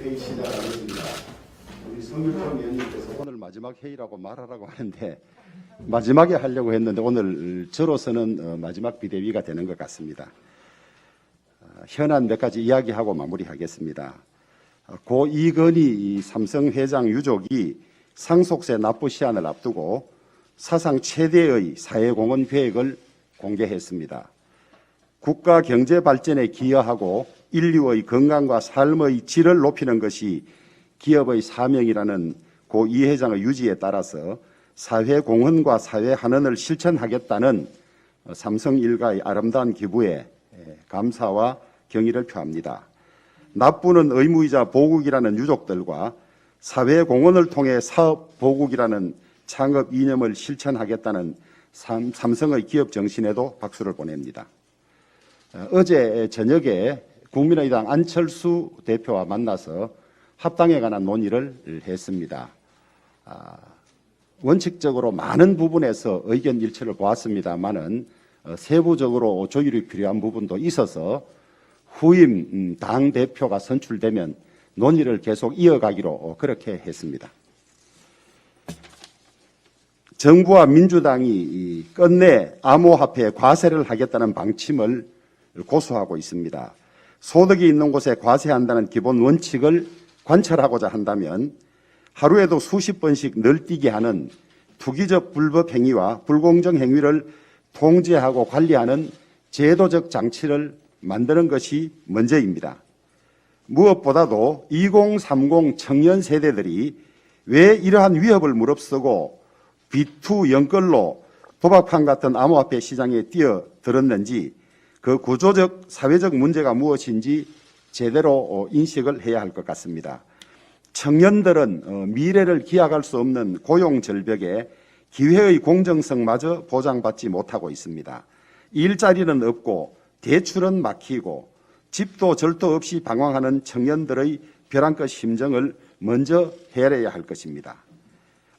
회의 시작하겠습니다. 우리 성일종 위원님께서 오늘 마지막 회의라고 말하라고 하는데 마지막에 하려고 했는데 오늘 저로서는 마지막 비대위가 되는 것 같습니다. 현안 몇 가지 이야기하고 마무리하겠습니다. 고 이건희 삼성 회장 유족이 상속세 납부 시한을 앞두고 사상 최대의 사회공헌 계획을 공개했습니다. 국가 경제 발전에 기여하고 인류의 건강과 삶의 질을 높이는 것이 기업의 사명이라는 고 이 회장의 유지에 따라서 사회공헌과 사회환원을 실천하겠다는 삼성 일가의 아름다운 기부에 감사와 경의를 표합니다. 납부는 의무이자 보국이라는 유족들과 사회공헌을 통해 사업보국이라는 창업 이념을 실천하겠다는 삼성의 기업 정신에도 박수를 보냅니다. 어제 저녁에 국민의당 안철수 대표와 만나서 합당에 관한 논의를 했습니다. 원칙적으로 많은 부분에서 의견 일치를 보았습니다만은 세부적으로 조율이 필요한 부분도 있어서 후임 당 대표가 선출되면 논의를 계속 이어가기로 그렇게 했습니다. 정부와 민주당이 끝내 암호화폐 과세를 하겠다는 방침을 고수하고 있습니다. 소득이 있는 곳에 과세한다는 기본 원칙을 관철하고자 한다면 하루에도 수십 번씩 늘뛰게 하는 투기적 불법 행위와 불공정 행위를 통제하고 관리하는 제도적 장치를 만드는 것이 먼저입니다. 무엇보다도 2030 청년 세대들이 왜 이러한 위협을 무릅쓰고 B2 연끌로 도박판 같은 암호화폐 시장에 뛰어들었는지 그 구조적 사회적 문제가 무엇인지 제대로 인식을 해야 할 것 같습니다. 청년들은 미래를 기약할 수 없는 고용 절벽에 기회의 공정성마저 보장받지 못하고 있습니다. 일자리는 없고 대출은 막히고 집도 절도 없이 방황하는 청년들의 벼랑끝 심정을 먼저 헤아려야 할 것입니다.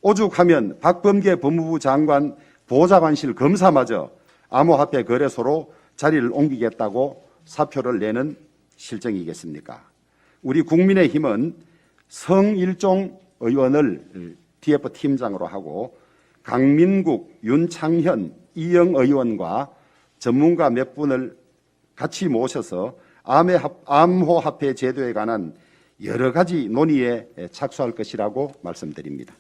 오죽하면 박범계 법무부 장관 보좌관실 검사마저 암호화폐 거래소로 자리를 옮기겠다고 사표를 내는 실정이겠습니까? 우리 국민의힘은 성일종 의원을 TF 팀장으로 하고 강민국, 윤창현, 이영 의원과 전문가 몇 분을 같이 모셔서 암호화폐 제도에 관한 여러 가지 논의에 착수할 것이라고 말씀드립니다.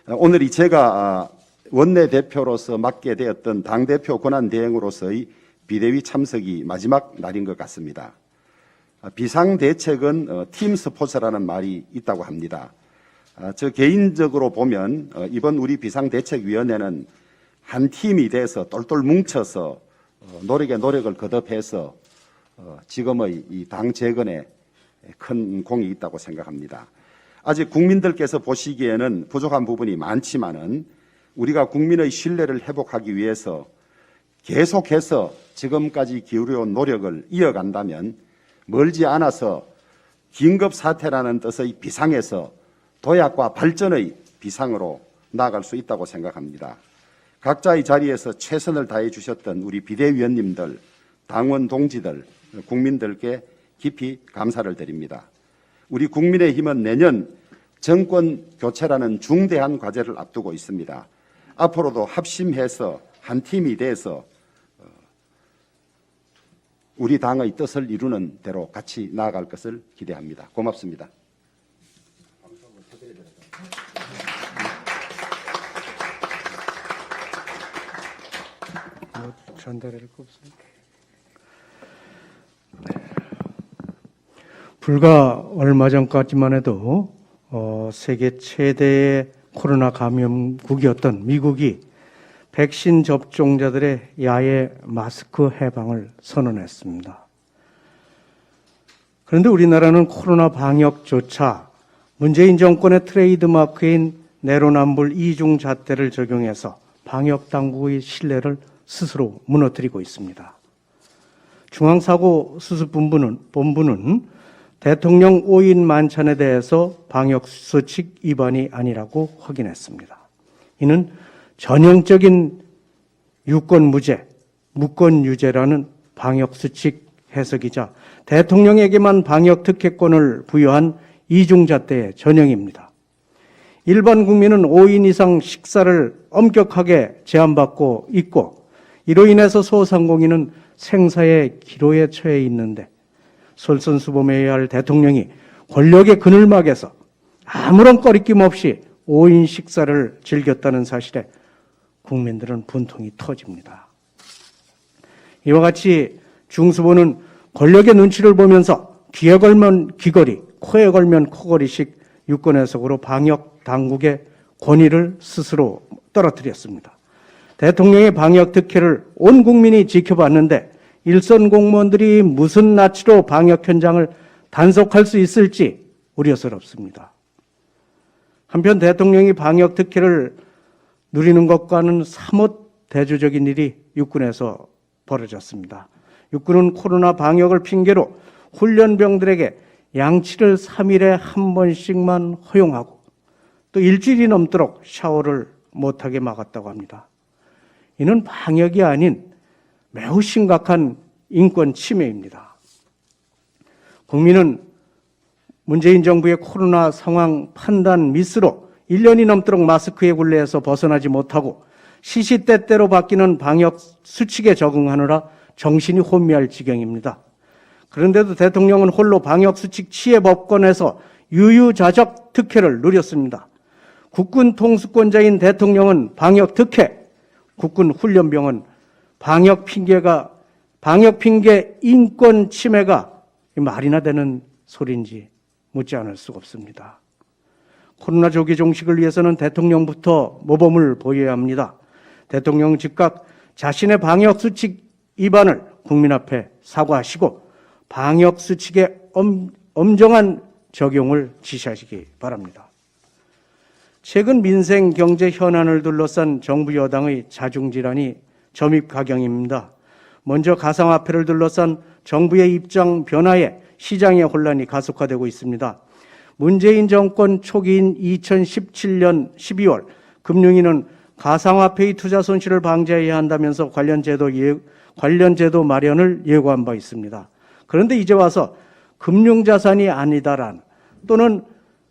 오늘이 제가 원내대표로서 맡게 되었던 당대표 권한대행으로서의 비대위 참석이 마지막 날인 것 같습니다. 비상대책은 팀 스포츠라는 말이 있다고 합니다. 저 개인적으로 보면 이번 우리 비상대책위원회는 한 팀이 돼서 똘똘 뭉쳐서 노력을 거듭해서 지금의 이 당 재건에 큰 공이 있다고 생각합니다. 아직 국민들께서 보시기에는 부족한 부분이 많지만은 우리가 국민의 신뢰를 회복하기 위해서 계속해서 지금까지 기울여온 노력을 이어간다면 멀지 않아서 긴급사태라는 뜻의 비상에서 도약과 발전의 비상으로 나아갈 수 있다고 생각합니다. 각자의 자리에서 최선을 다해 주셨던 우리 비대위원님들, 당원 동지들, 국민들께 깊이 감사를 드립니다. 우리 국민의힘은 내년 정권 교체라는 중대한 과제를 앞두고 있습니다. 앞으로도 합심해서 한 팀이 돼서 우리 당의 뜻을 이루는 대로 같이 나아갈 것을 기대합니다. 고맙습니다. 전달할 거 없습니다. 불과 얼마 전까지만 해도 세계 최대의 코로나 감염국이었던 미국이 백신 접종자들의 야외 마스크 해방을 선언했습니다. 그런데 우리나라는 코로나 방역조차 문재인 정권의 트레이드마크인 내로남불 이중 잣대를 적용해서 방역 당국의 신뢰를 스스로 무너뜨리고 있습니다. 중앙사고수습본부는 대통령 5인 만찬에 대해서 방역수칙 위반이 아니라고 확인했습니다. 이는 전형적인 유권무죄, 무권유죄라는 방역수칙 해석이자 대통령에게만 방역특혜권을 부여한 이중잣대의 전형입니다. 일반 국민은 5인 이상 식사를 엄격하게 제한받고 있고 이로 인해서 소상공인은 생사의 기로에 처해 있는데 솔선수범해야 할 대통령이 권력의 그늘막에서 아무런 꺼리낌 없이 5인 식사를 즐겼다는 사실에 국민들은 분통이 터집니다. 이와 같이 중수부는 권력의 눈치를 보면서 귀에 걸면 귀걸이, 코에 걸면 코걸이식 유권 해석으로 방역 당국의 권위를 스스로 떨어뜨렸습니다. 대통령의 방역 특혜를 온 국민이 지켜봤는데 일선 공무원들이 무슨 낯으로 방역 현장을 단속할 수 있을지 우려스럽습니다. 한편 대통령이 방역 특혜를 누리는 것과는 사뭇 대조적인 일이 육군에서 벌어졌습니다. 육군은 코로나 방역을 핑계로 훈련병들에게 양치를 3일에 한 번씩만 허용하고 또 일주일이 넘도록 샤워를 못하게 막았다고 합니다. 이는 방역이 아닌 매우 심각한 인권 침해입니다. 국민은 문재인 정부의 코로나 상황 판단 미스로 1년이 넘도록 마스크의 굴레에서 벗어나지 못하고 시시때때로 바뀌는 방역 수칙에 적응하느라 정신이 혼미할 지경입니다. 그런데도 대통령은 홀로 방역 수칙 취해 법권에서 유유자적 특혜를 누렸습니다. 국군 통수권자인 대통령은 방역 특혜, 국군 훈련병은 방역 핑계 인권 침해가 말이나 되는 소리인지 묻지 않을 수가 없습니다. 코로나 조기 종식을 위해서는 대통령부터 모범을 보여야 합니다. 대통령 즉각 자신의 방역 수칙 위반을 국민 앞에 사과하시고 방역 수칙의 엄정한 적용을 지시하시기 바랍니다. 최근 민생 경제 현안을 둘러싼 정부 여당의 자중질환이 점입가경입니다. 먼저 가상화폐를 둘러싼 정부의 입장 변화에 시장의 혼란이 가속화되고 있습니다. 문재인 정권 초기인 2017년 12월 금융위는 가상화폐의 투자 손실을 방지해야 한다면서 관련 제도 마련을 예고한 바 있습니다. 그런데 이제 와서 금융자산이 아니다란 또는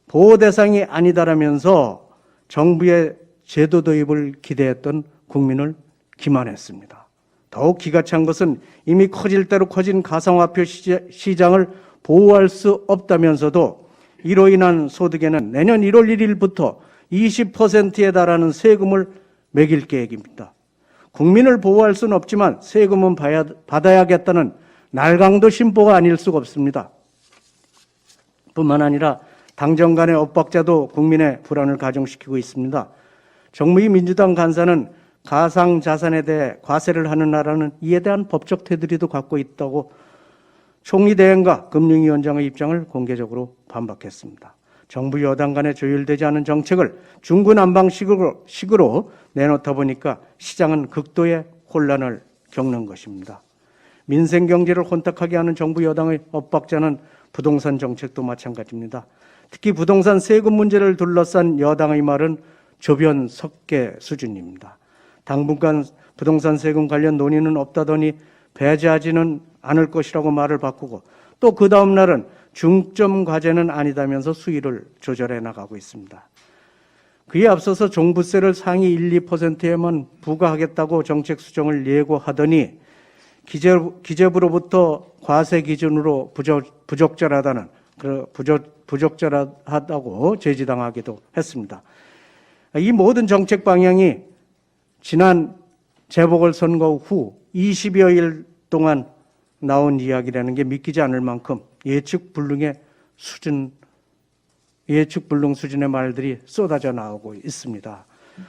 보호 대상이 아니다라면서 정부의 제도 도입을 기대했던 국민을 기만했습니다. 더욱 기가 찬 것은 이미 커질 대로 커진 가상화폐 시장을 보호할 수 없다면서도 이로 인한 소득에는 내년 1월 1일부터 20%에 달하는 세금을 매길 계획입니다. 국민을 보호할 수는 없지만 세금은 받아야겠다는 날강도 심보가 아닐 수가 없습니다. 뿐만 아니라 당정 간의 엇박자도 국민의 불안을 가중시키고 있습니다. 정무위 민주당 간사는 가상자산에 대해 과세를 하는 나라는 이에 대한 법적 테두리도 갖고 있다고 총리 대행과 금융위원장의 입장을 공개적으로 반박했습니다. 정부 여당 간에 조율되지 않은 정책을 중구난방식으로 내놓다 보니까 시장은 극도의 혼란을 겪는 것입니다. 민생 경제를 혼탁하게 하는 정부 여당의 엇박자는 부동산 정책도 마찬가지입니다. 특히 부동산 세금 문제를 둘러싼 여당의 말은 조변 석계 수준입니다. 당분간 부동산 세금 관련 논의는 없다더니 배제하지는 않을 것이라고 말을 바꾸고 또 그 다음 날은 중점 과제는 아니다면서 수위를 조절해 나가고 있습니다. 그에 앞서서 종부세를 상위 1, 2%에만 부과하겠다고 정책 수정을 예고하더니 기재부로부터 과세 기준으로 부적절하다고 제지당하기도 했습니다. 이 모든 정책 방향이 지난 재보궐선거 후 20여일 동안 나온 이야기라는 게 믿기지 않을 만큼 예측불능 수준의 말들이 쏟아져 나오고 있습니다.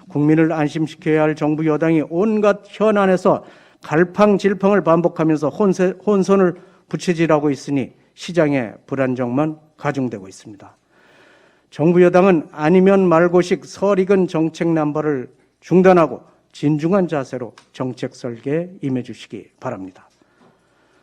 국민을 안심시켜야 할 정부 여당이 온갖 현안에서 갈팡질팡을 반복하면서 혼선을 부채질하고 있으니 시장의 불안정만 가중되고 있습니다. 정부 여당은 아니면 말고식 설익은 정책 남발을 중단하고 진중한 자세로 정책 설계에 임해주시기 바랍니다.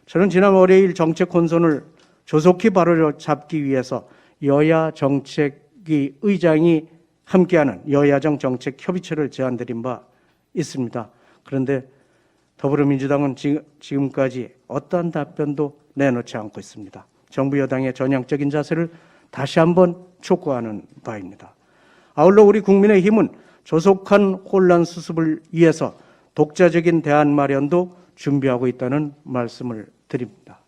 저는 지난 월요일 정책 혼선을 조속히 바로잡기 위해서 여야 정책위 의장이 함께하는 여야정 정책협의체를 제안드린 바 있습니다. 그런데 더불어민주당은 지금까지 어떠한 답변도 내놓지 않고 있습니다. 정부 여당의 전향적인 자세를 다시 한번 촉구하는 바입니다. 아울러 우리 국민의힘은 조속한 혼란 수습을 위해서 독자적인 대안 마련도 준비하고 있다는 말씀을 드립니다.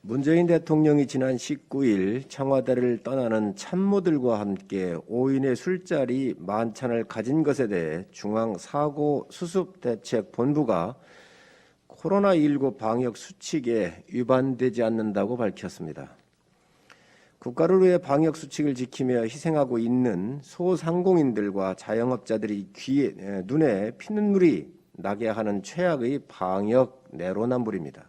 문재인 대통령이 지난 19일 청와대를 떠나는 참모들과 함께 5인의 술자리 만찬을 가진 것에 대해 중앙사고수습대책본부가 코로나19 방역 수칙에 위반되지 않는다고 밝혔습니다. 국가를 위해 방역 수칙을 지키며 희생하고 있는 소상공인들과 자영업자들이 눈에 피눈물이 나게 하는 최악의 방역 내로남불입니다.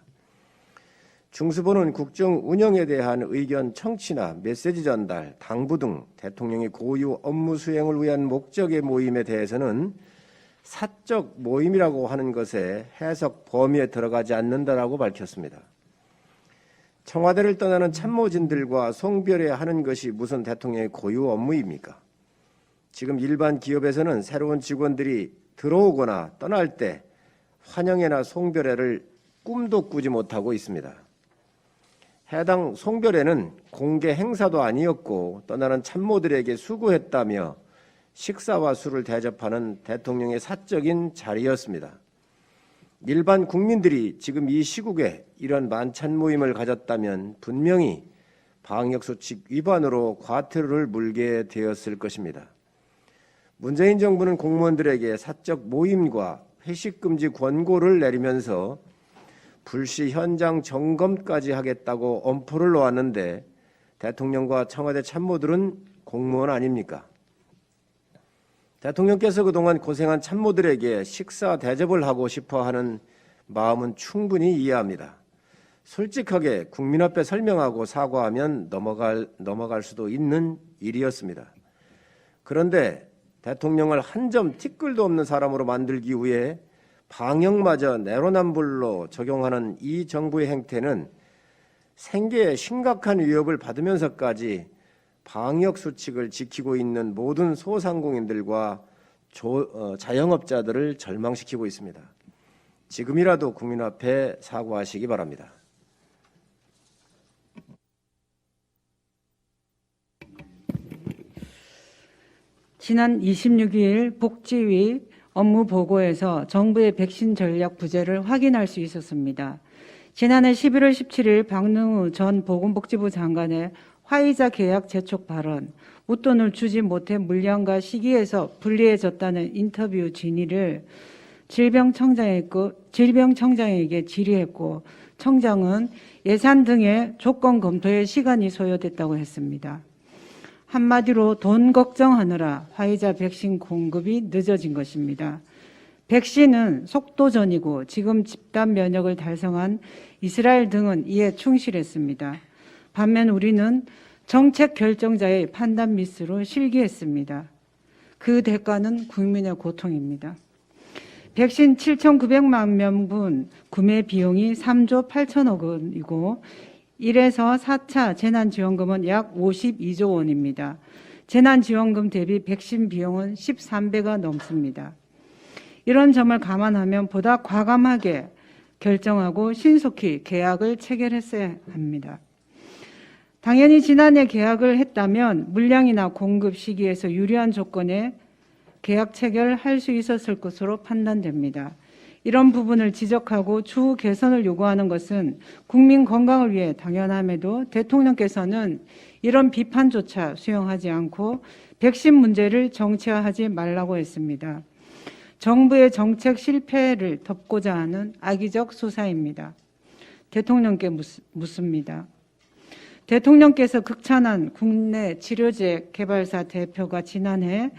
중수본은 국정 운영에 대한 의견 청취나 메시지 전달, 당부 등 대통령의 고유 업무 수행을 위한 목적의 모임에 대해서는 사적 모임이라고 하는 것에 해석 범위에 들어가지 않는다라고 밝혔습니다. 청와대를 떠나는 참모진들과 송별회하는 것이 무슨 대통령의 고유 업무입니까? 지금 일반 기업에서는 새로운 직원들이 들어오거나 떠날 때 환영회나 송별회를 꿈도 꾸지 못하고 있습니다. 해당 송별회는 공개 행사도 아니었고 떠나는 참모들에게 수고했다며 식사와 술을 대접하는 대통령의 사적인 자리였습니다. 일반 국민들이 지금 이 시국에 이런 만찬 모임을 가졌다면 분명히 방역수칙 위반으로 과태료를 물게 되었을 것입니다. 문재인 정부는 공무원들에게 사적 모임과 회식 금지 권고를 내리면서 불시 현장 점검까지 하겠다고 엄포를 놓았는데 대통령과 청와대 참모들은 공무원 아닙니까? 대통령께서 그동안 고생한 참모들에게 식사 대접을 하고 싶어하는 마음은 충분히 이해합니다. 솔직하게 국민 앞에 설명하고 사과하면 넘어갈 수도 있는 일이었습니다. 그런데 대통령을 한 점 티끌도 없는 사람으로 만들기 위해 방역마저 내로남불로 적용하는 이 정부의 행태는 생계에 심각한 위협을 받으면서까지 방역 수칙을 지키고 있는 모든 소상공인들과 자영업자들을 절망시키고 있습니다. 지금이라도 국민 앞에 사과하시기 바랍니다. 지난 26일 복지위 업무 보고에서 정부의 백신 전략 부재를 확인할 수 있었습니다. 지난해 11월 17일 박능우 전 보건복지부 장관의 화이자 계약 재촉 발언, 웃돈을 주지 못해 물량과 시기에서 불리해졌다는 인터뷰 진위를 질병청장에게 질의했고 청장은 예산 등의 조건 검토에 시간이 소요됐다고 했습니다. 한마디로 돈 걱정하느라 화이자 백신 공급이 늦어진 것입니다. 백신은 속도전이고 지금 집단 면역을 달성한 이스라엘 등은 이에 충실했습니다. 반면 우리는 정책 결정자의 판단 미스로 실기했습니다. 그 대가는 국민의 고통입니다. 백신 7,900만 명분 구매 비용이 3조 8천억 원이고 1에서 4차 재난지원금은 약 52조 원입니다. 재난지원금 대비 백신 비용은 13배가 넘습니다. 이런 점을 감안하면 보다 과감하게 결정하고 신속히 계약을 체결했어야 합니다. 당연히 지난해 계약을 했다면 물량이나 공급 시기에서 유리한 조건에 계약 체결할 수 있었을 것으로 판단됩니다. 이런 부분을 지적하고 추후 개선을 요구하는 것은 국민 건강을 위해 당연함에도 대통령께서는 이런 비판조차 수용하지 않고 백신 문제를 정치화하지 말라고 했습니다. 정부의 정책 실패를 덮고자 하는 악의적 수사입니다. 대통령께 묻습니다. 대통령께서 극찬한 국내 치료제 개발사 대표가 지난해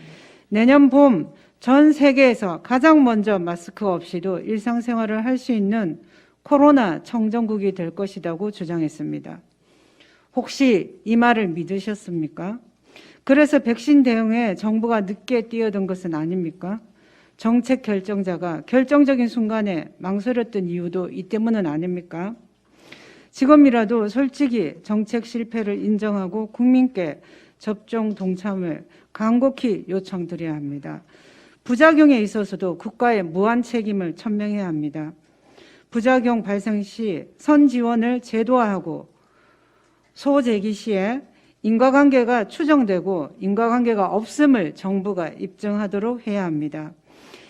내년 봄 전 세계에서 가장 먼저 마스크 없이도 일상생활을 할 수 있는 코로나 청정국이 될 것이라고 주장했습니다. 혹시 이 말을 믿으셨습니까? 그래서 백신 대응에 정부가 늦게 뛰어든 것은 아닙니까? 정책 결정자가 결정적인 순간에 망설였던 이유도 이 때문은 아닙니까? 지금이라도 솔직히 정책 실패를 인정하고 국민께 접종 동참을 간곡히 요청드려야 합니다. 부작용에 있어서도 국가의 무한 책임을 천명해야 합니다. 부작용 발생 시 선지원을 제도화하고 소재기 시에 인과관계가 추정되고 인과관계가 없음을 정부가 입증하도록 해야 합니다.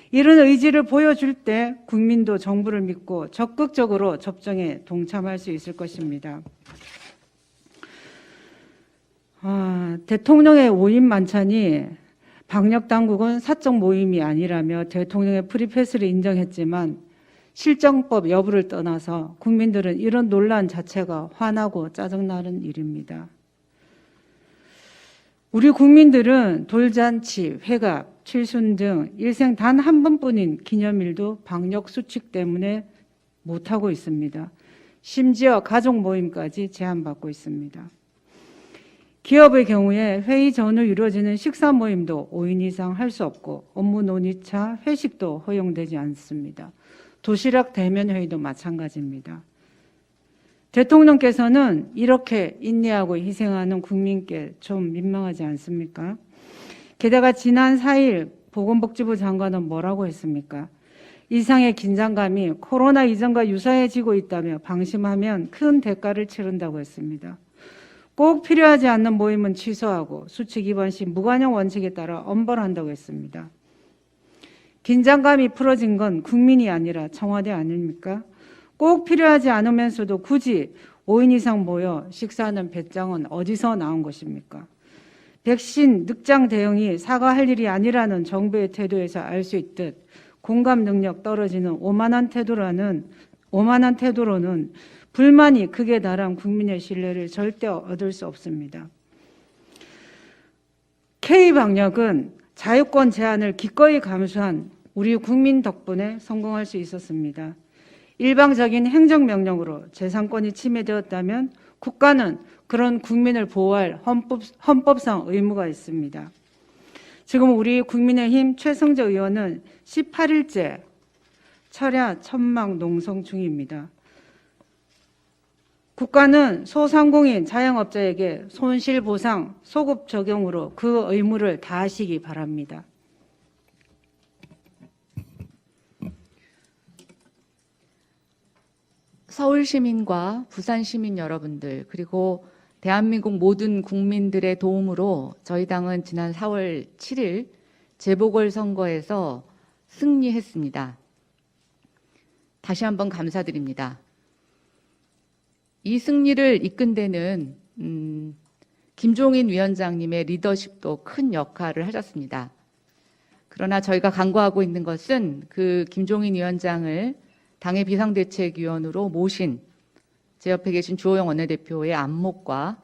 이런 의지를 보여줄 때 국민도 정부를 믿고 적극적으로 접종에 동참할 수 있을 것입니다. 대통령의 5인 만찬이 방역당국은 사적 모임이 아니라며 대통령의 프리패스를 인정했지만 실정법 여부를 떠나서 국민들은 이런 논란 자체가 화나고 짜증나는 일입니다. 우리 국민들은 돌잔치, 회갑, 칠순 등 일생 단 한 번뿐인 기념일도 방역 수칙 때문에 못하고 있습니다. 심지어 가족 모임까지 제한받고 있습니다. 기업의 경우에 회의 전후 이루어지는 식사 모임도 5인 이상 할 수 없고 업무 논의차 회식도 허용되지 않습니다. 도시락 대면 회의도 마찬가지입니다. 대통령께서는 이렇게 인내하고 희생하는 국민께 좀 민망하지 않습니까? 게다가 지난 4일 보건복지부 장관은 뭐라고 했습니까? 이상의 긴장감이 코로나 이전과 유사해지고 있다며 방심하면 큰 대가를 치른다고 했습니다. 꼭 필요하지 않는 모임은 취소하고 수칙 위반 시 무관용 원칙에 따라 엄벌한다고 했습니다. 긴장감이 풀어진 건 국민이 아니라 청와대 아닙니까? 꼭 필요하지 않으면서도 굳이 5인 이상 모여 식사하는 배짱은 어디서 나온 것입니까? 백신 늑장 대응이 사과할 일이 아니라는 정부의 태도에서 알 수 있듯 공감 능력 떨어지는 오만한 태도로는 불만이 극에 달한 국민의 신뢰를 절대 얻을 수 없습니다. K방역은 자유권 제한을 기꺼이 감수한 우리 국민 덕분에 성공할 수 있었습니다. 일방적인 행정명령으로 재산권이 침해되었다면 국가는 그런 국민을 보호할 헌법상 의무가 있습니다. 지금 우리 국민의힘 최성재 의원은 18일째 철야 천막 농성 중입니다. 국가는 소상공인 자영업자에게 손실보상 소급 적용으로 그 의무를 다하시기 바랍니다. 서울 시민과 부산 시민 여러분들 그리고 대한민국 모든 국민들의 도움으로 저희 당은 지난 4월 7일 재보궐선거에서 승리했습니다. 다시 한번 감사드립니다. 이 승리를 이끈 데는 김종인 위원장님의 리더십도 큰 역할을 하셨습니다. 그러나 저희가 간구하고 있는 것은 그 김종인 위원장을 당의 비상대책위원으로 모신 제 옆에 계신 주호영 원내대표의 안목과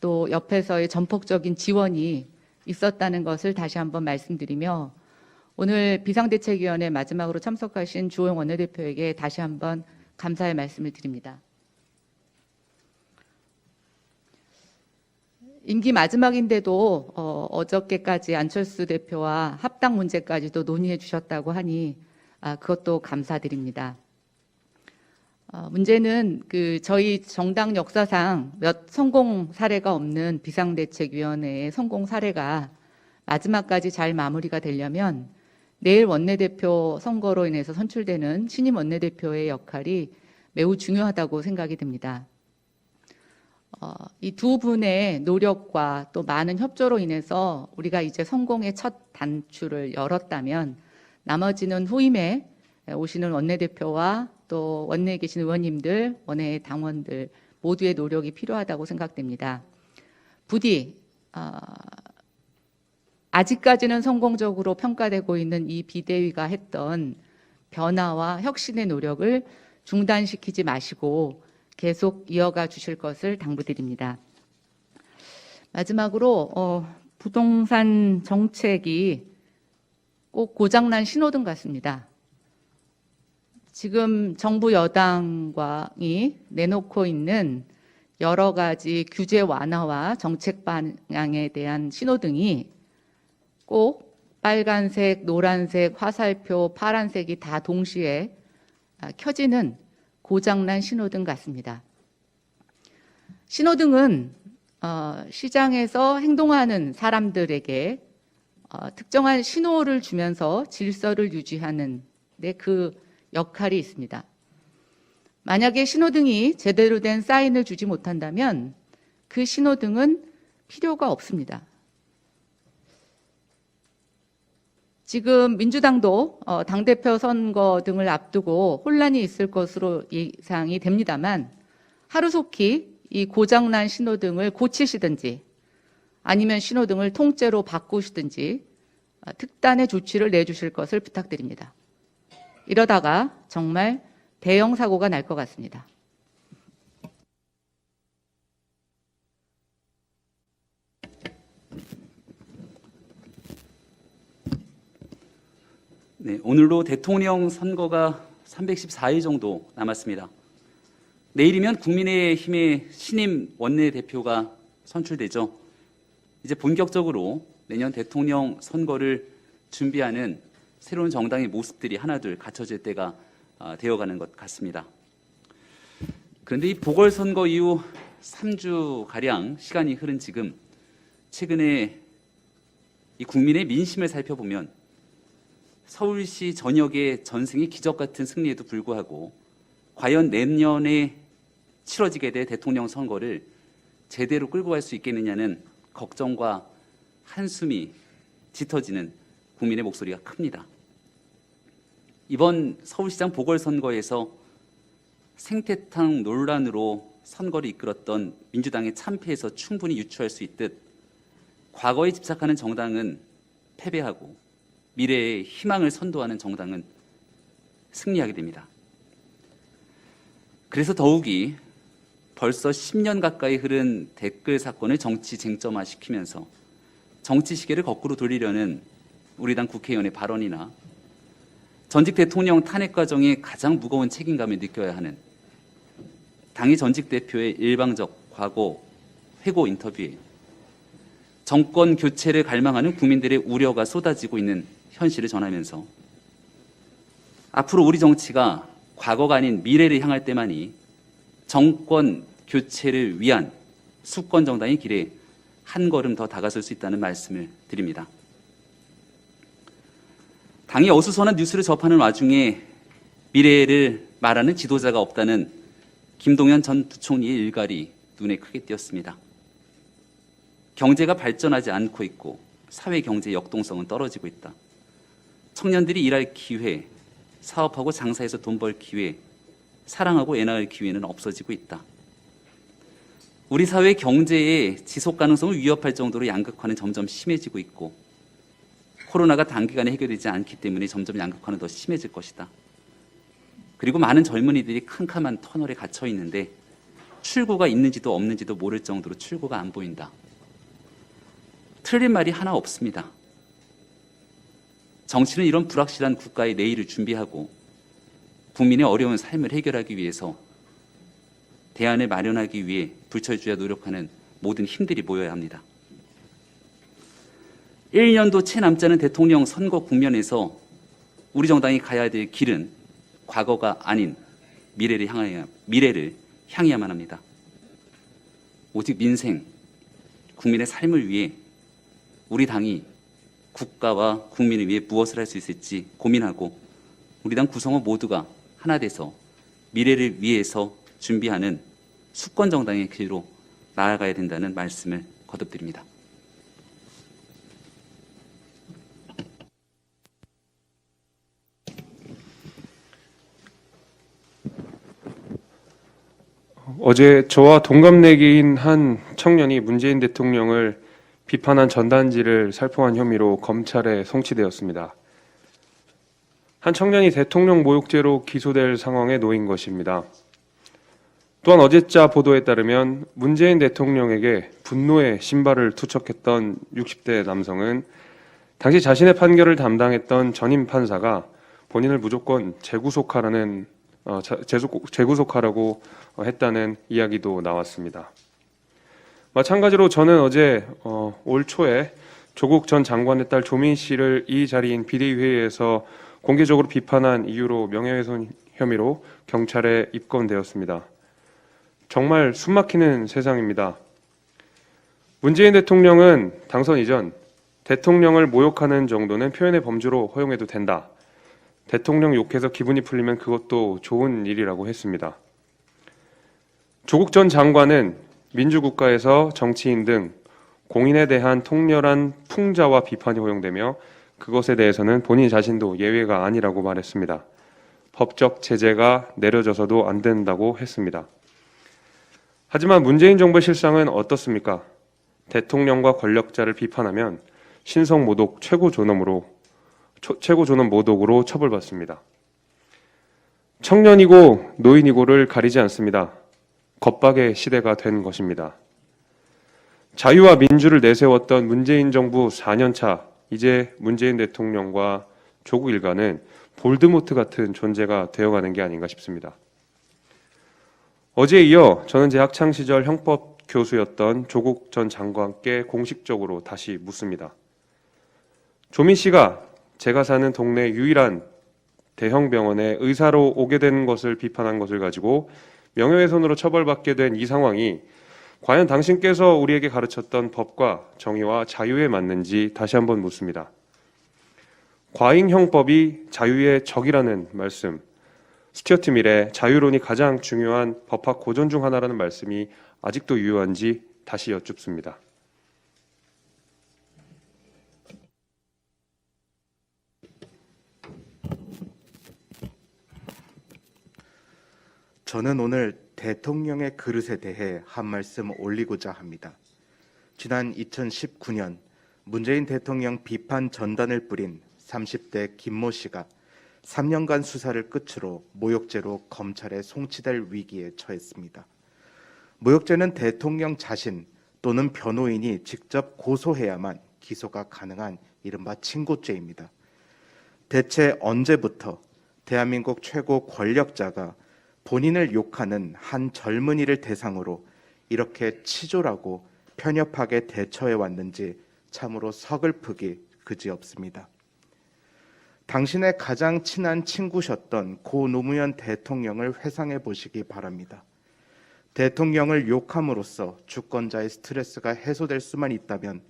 또 옆에서의 전폭적인 지원이 있었다는 것을 다시 한번 말씀드리며 오늘 비상대책위원회 마지막으로 참석하신 주호영 원내대표에게 다시 한번 감사의 말씀을 드립니다. 임기 마지막인데도 어저께까지 안철수 대표와 합당 문제까지도 논의해 주셨다고 하니 그것도 감사드립니다. 문제는 저희 정당 역사상 몇 성공 사례가 없는 비상대책위원회의 성공 사례가 마지막까지 잘 마무리가 되려면 내일 원내대표 선거로 인해서 선출되는 신임 원내대표의 역할이 매우 중요하다고 생각이 듭니다. 이 두 분의 노력과 또 많은 협조로 인해서 우리가 이제 성공의 첫 단추를 열었다면 나머지는 후임에 오시는 원내대표와 또 원내에 계신 의원님들, 원내 당원들 모두의 노력이 필요하다고 생각됩니다. 부디 아직까지는 성공적으로 평가되고 있는 이 비대위가 했던 변화와 혁신의 노력을 중단시키지 마시고 계속 이어가 주실 것을 당부드립니다. 마지막으로 부동산 정책이 꼭 고장난 신호등 같습니다. 지금 정부 여당이 내놓고 있는 여러 가지 규제 완화와 정책 방향에 대한 신호등이 꼭 빨간색, 노란색, 화살표, 파란색이 다 동시에 켜지는 고장난 신호등 같습니다. 신호등은 시장에서 행동하는 사람들에게 특정한 신호를 주면서 질서를 유지하는 데 그 역할이 있습니다. 만약에 신호등이 제대로 된 사인을 주지 못한다면 그 신호등은 필요가 없습니다. 지금 민주당도 당대표 선거 등을 앞두고 혼란이 있을 것으로 예상이 됩니다만 하루속히 이 고장난 신호등을 고치시든지 아니면 신호등을 통째로 바꾸시든지 특단의 조치를 내주실 것을 부탁드립니다. 이러다가 정말 대형 사고가 날 것 같습니다. 네, 오늘로 대통령 선거가 314일 정도 남았습니다. 내일이면 국민의힘의 신임 원내대표가 선출되죠. 이제 본격적으로 내년 대통령 선거를 준비하는 새로운 정당의 모습들이 하나둘 갖춰질 때가 되어가는 것 같습니다. 그런데 이 보궐선거 이후 3주가량 시간이 흐른 지금 최근에 이 국민의 민심을 살펴보면 서울시 전역의 전승이 기적 같은 승리에도 불구하고 과연 내년에 치러지게 될 대통령 선거를 제대로 끌고 갈 수 있겠느냐는 걱정과 한숨이 짙어지는 국민의 목소리가 큽니다. 이번 서울시장 보궐선거에서 생태탕 논란으로 선거를 이끌었던 민주당의 참패에서 충분히 유추할 수 있듯 과거에 집착하는 정당은 패배하고 미래의 희망을 선도하는 정당은 승리하게 됩니다. 그래서 더욱이 벌써 10년 가까이 흐른 댓글 사건을 정치 쟁점화시키면서 정치 시계를 거꾸로 돌리려는 우리 당 국회의원의 발언이나 전직 대통령 탄핵 과정에 가장 무거운 책임감을 느껴야 하는 당의 전직 대표의 일방적 과거 회고 인터뷰에 정권 교체를 갈망하는 국민들의 우려가 쏟아지고 있는 현실을 전하면서 앞으로 우리 정치가 과거가 아닌 미래를 향할 때만이 정권 교체를 위한 수권 정당의 길에 한 걸음 더 다가설 수 있다는 말씀을 드립니다. 당이 어수선한 뉴스를 접하는 와중에 미래를 말하는 지도자가 없다는 김동연 전 부총리의 일갈이 눈에 크게 띄었습니다. 경제가 발전하지 않고 있고 사회 경제 역동성은 떨어지고 있다. 청년들이 일할 기회, 사업하고 장사해서 돈 벌 기회, 사랑하고 애 낳을 기회는 없어지고 있다. 우리 사회 경제의 지속 가능성을 위협할 정도로 양극화는 점점 심해지고 있고 코로나가 단기간에 해결되지 않기 때문에 점점 양극화는 더 심해질 것이다. 그리고 많은 젊은이들이 캄캄한 터널에 갇혀 있는데 출구가 있는지도 없는지도 모를 정도로 출구가 안 보인다. 틀린 말이 하나 없습니다. 정치는 이런 불확실한 국가의 내일을 준비하고 국민의 어려운 삶을 해결하기 위해서 대안을 마련하기 위해 불철주야 노력하는 모든 힘들이 모여야 합니다. 1년도 채 남지 않은 대통령 선거 국면에서 우리 정당이 가야 될 길은 과거가 아닌 미래를 향해야만 합니다. 오직 민생, 국민의 삶을 위해 우리 당이 국가와 국민을 위해 무엇을 할 수 있을지 고민하고 우리 당 구성원 모두가 하나 돼서 미래를 위해서 준비하는 수권 정당의 길로 나아가야 된다는 말씀을 거듭드립니다. 어제 저와 동갑내기인 한 청년이 문재인 대통령을 비판한 전단지를 살포한 혐의로 검찰에 송치되었습니다. 한 청년이 대통령 모욕죄로 기소될 상황에 놓인 것입니다. 또한 어제자 보도에 따르면 문재인 대통령에게 분노의 신발을 투척했던 60대 남성은 당시 자신의 판결을 담당했던 전임 판사가 본인을 무조건 재구속하라고 했다는 이야기도 나왔습니다. 마찬가지로 저는 어제 올 초에 조국 전 장관의 딸 조민 씨를 이 자리인 비대위회의에서 공개적으로 비판한 이유로 명예훼손 혐의로 경찰에 입건되었습니다. 정말 숨막히는 세상입니다. 문재인 대통령은 당선 이전 대통령을 모욕하는 정도는 표현의 범주로 허용해도 된다. 대통령 욕해서 기분이 풀리면 그것도 좋은 일이라고 했습니다. 조국 전 장관은 민주국가에서 정치인 등 공인에 대한 통렬한 풍자와 비판이 허용되며 그것에 대해서는 본인 자신도 예외가 아니라고 말했습니다. 법적 제재가 내려져서도 안 된다고 했습니다. 하지만 문재인 정부의 실상은 어떻습니까? 대통령과 권력자를 비판하면 신성모독 최고존엄 모독으로 처벌받습니다. 청년이고 노인이고를 가리지 않습니다. 겁박의 시대가 된 것입니다. 자유와 민주를 내세웠던 문재인 정부 4년차, 이제 문재인 대통령과 조국 일가는 볼드모트 같은 존재가 되어가는 게 아닌가 싶습니다. 어제에 이어 저는 제 학창시절 형법 교수였던 조국 전 장관께 공식적으로 다시 묻습니다. 조민 씨가 제가 사는 동네 유일한 대형 병원에 의사로 오게 된 것을 비판한 것을 가지고 명예훼손으로 처벌받게 된 이 상황이 과연 당신께서 우리에게 가르쳤던 법과 정의와 자유에 맞는지 다시 한번 묻습니다. 과잉형법이 자유의 적이라는 말씀, 스튜어트 밀의 자유론이 가장 중요한 법학 고전 중 하나라는 말씀이 아직도 유효한지 다시 여쭙습니다. 저는 오늘 대통령의 그릇에 대해 한 말씀 올리고자 합니다. 지난 2019년 문재인 대통령 비판 전단을 뿌린 30대 김모 씨가 3년간 수사를 끝으로 모욕죄로 검찰에 송치될 위기에 처했습니다. 모욕죄는 대통령 자신 또는 변호인이 직접 고소해야만 기소가 가능한 이른바 친고죄입니다. 대체 언제부터 대한민국 최고 권력자가 본인을 욕하는 한 젊은이를 대상으로 이렇게 치졸하고 편협하게 대처해 왔는지 참으로 서글프기 그지없습니다. 당신의 가장 친한 친구셨던 고 노무현 대통령을 회상해 보시기 바랍니다. 대통령을 욕함으로써 주권자의 스트레스가 해소될 수만 있다면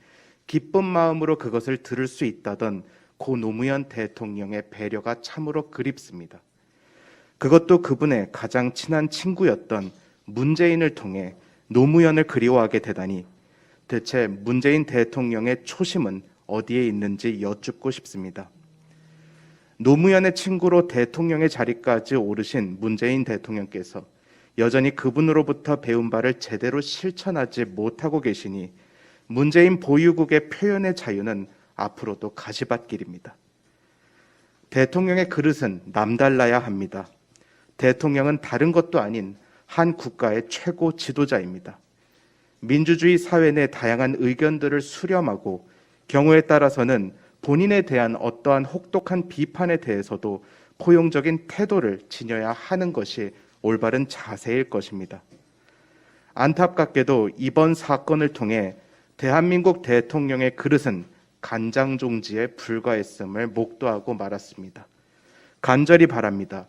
기쁜 마음으로 그것을 들을 수 있다던 고 노무현 대통령의 배려가 참으로 그립습니다. 그것도 그분의 가장 친한 친구였던 문재인을 통해 노무현을 그리워하게 되다니 대체 문재인 대통령의 초심은 어디에 있는지 여쭙고 싶습니다. 노무현의 친구로 대통령의 자리까지 오르신 문재인 대통령께서 여전히 그분으로부터 배운 바를 제대로 실천하지 못하고 계시니 문재인 보유국의 표현의 자유는 앞으로도 가시밭길입니다. 대통령의 그릇은 남달라야 합니다. 대통령은 다른 것도 아닌 한 국가의 최고 지도자입니다. 민주주의 사회 내 다양한 의견들을 수렴하고 경우에 따라서는 본인에 대한 어떠한 혹독한 비판에 대해서도 포용적인 태도를 지녀야 하는 것이 올바른 자세일 것입니다. 안타깝게도 이번 사건을 통해 대한민국 대통령의 그릇은 간장종지에 불과했음을 목도하고 말았습니다. 간절히 바랍니다.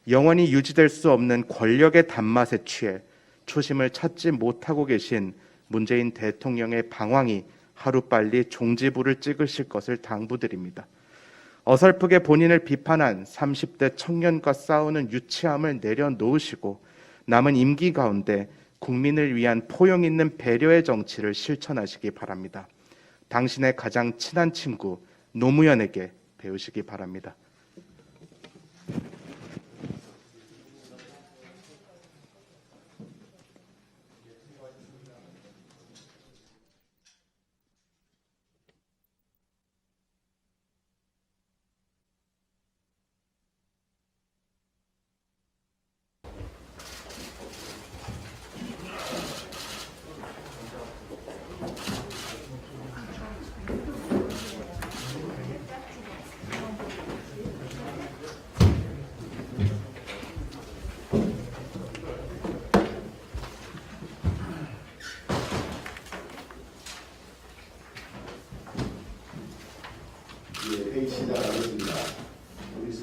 영원히 유지될 수 없는 권력의 단맛에 취해 초심을 찾지 못하고 계신 문재인 대통령의 방황이 하루빨리 종지부를 찍으실 것을 당부드립니다. 어설프게 본인을 비판한 30대 청년과 싸우는 유치함을 내려놓으시고 남은 임기 가운데 국민을 위한 포용 있는 배려의 정치를 실천하시기 바랍니다. 당신의 가장 친한 친구 노무현에게 배우시기 바랍니다.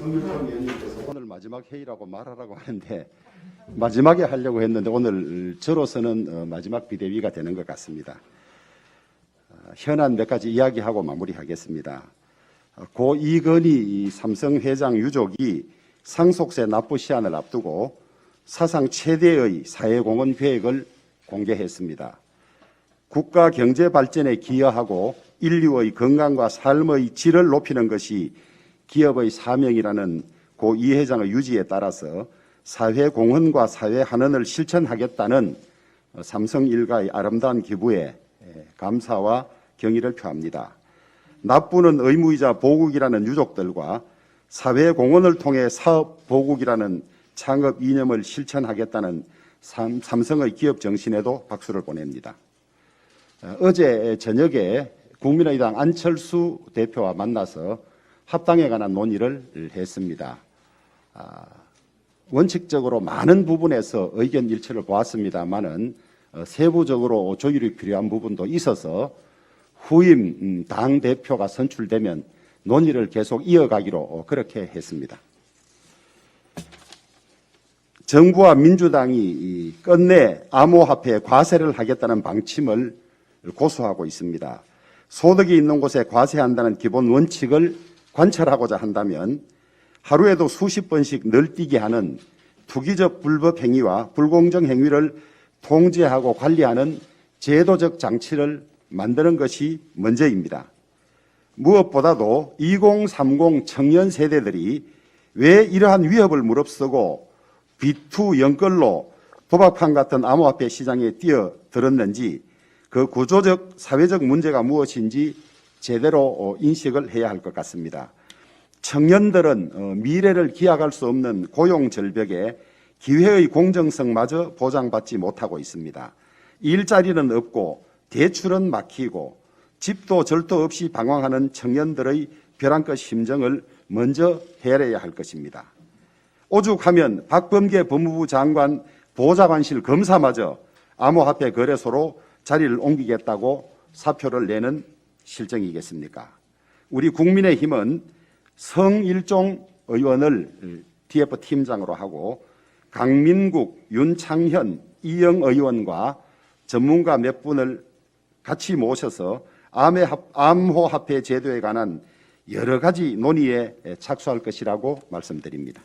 성일종 의원님께서 오늘 마지막 회의라고 말하라고 하는데 마지막에 하려고 했는데 오늘 저로서는 마지막 비대위가 되는 것 같습니다. 현안 몇 가지 이야기하고 마무리하겠습니다. 고 이건희 삼성 회장 유족이 상속세 납부 시한을 앞두고 사상 최대의 사회공헌 계획을 공개했습니다. 국가 경제 발전에 기여하고 인류의 건강과 삶의 질을 높이는 것이 기업의 사명이라는 고 이 회장의 유지에 따라서 사회공헌과 사회환원을 실천하겠다는 삼성 일가의 아름다운 기부에 감사와 경의를 표합니다. 납부는 의무이자 보국이라는 유족들과 사회공헌을 통해 사업 보국이라는 창업 이념을 실천하겠다는 삼성의 기업 정신에도 박수를 보냅니다. 어제 저녁에 국민의당 안철수 대표와 만나서 합당에 관한 논의를 했습니다. 원칙적으로 많은 부분에서 의견 일치를 보았습니다만은 세부적으로 조율이 필요한 부분도 있어서 후임 당 대표가 선출되면 논의를 계속 이어가기로 그렇게 했습니다. 정부와 민주당이 끝내 암호화폐 과세를 하겠다는 방침을 고수하고 있습니다. 소득이 있는 곳에 과세한다는 기본 원칙을 관철하고자 한다면 하루에도 수십 번씩 널뛰게 하는 투기적 불법 행위와 불공정 행위를 통제하고 관리하는 제도적 장치를 만드는 것이 먼저입니다. 무엇보다도 2030 청년 세대들이 왜 이러한 위협을 무릅쓰고 비투 연끌로 도박판 같은 암호화폐 시장에 뛰어들었는지 그 구조적 사회적 문제가 무엇인지 제대로 인식을 해야 할 것 같습니다. 청년들은 미래를 기약할 수 없는 고용 절벽에 기회의 공정성마저 보장받지 못하고 있습니다. 일자리는 없고 대출은 막히고 집도 절도 없이 방황하는 청년들의 벼랑끝 심정을 먼저 헤아려야 할 것입니다. 오죽하면 박범계 법무부 장관 보좌관실 검사마저 암호화폐 거래소로 자리를 옮기겠다고 사표를 내는 실정이겠습니까? 우리 국민의힘은 성일종 의원을 TF 팀장으로 하고 강민국, 윤창현, 이영 의원과 전문가 몇 분을 같이 모셔서 암호화폐 제도에 관한 여러 가지 논의에 착수할 것이라고 말씀드립니다.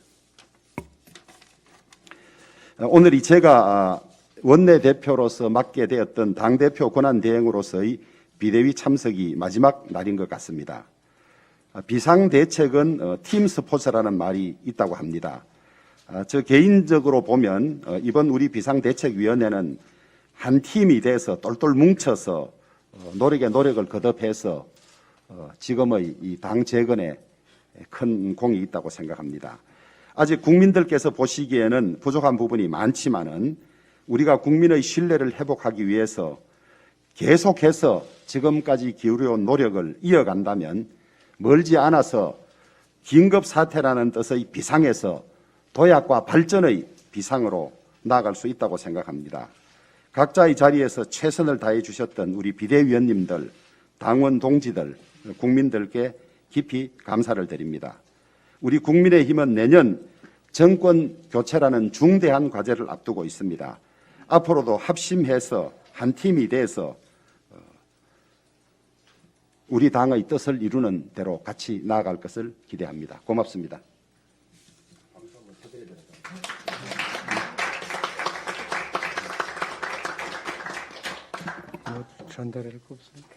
오늘이 제가 원내대표로서 맡게 되었던 당대표 권한대행으로서의 비대위 참석이 마지막 날인 것 같습니다. 비상대책은 팀 스포츠라는 말이 있다고 합니다. 저 개인적으로 보면 이번 우리 비상대책위원회는 한 팀이 돼서 똘똘 뭉쳐서 노력을 거듭해서 지금의 이 당 재건에 큰 공이 있다고 생각합니다. 아직 국민들께서 보시기에는 부족한 부분이 많지만은 우리가 국민의 신뢰를 회복하기 위해서 계속해서 지금까지 기울여온 노력을 이어간다면 멀지 않아서 긴급사태라는 뜻의 비상에서 도약과 발전의 비상으로 나아갈 수 있다고 생각합니다. 각자의 자리에서 최선을 다해 주셨던 우리 비대위원님들, 당원 동지들, 국민들께 깊이 감사를 드립니다. 우리 국민의힘은 내년 정권 교체라는 중대한 과제를 앞두고 있습니다. 앞으로도 합심해서 한 팀이 돼서 우리 당의 뜻을 이루는 대로 같이 나아갈 것을 기대합니다. 고맙습니다. 전달할 거 없습니다.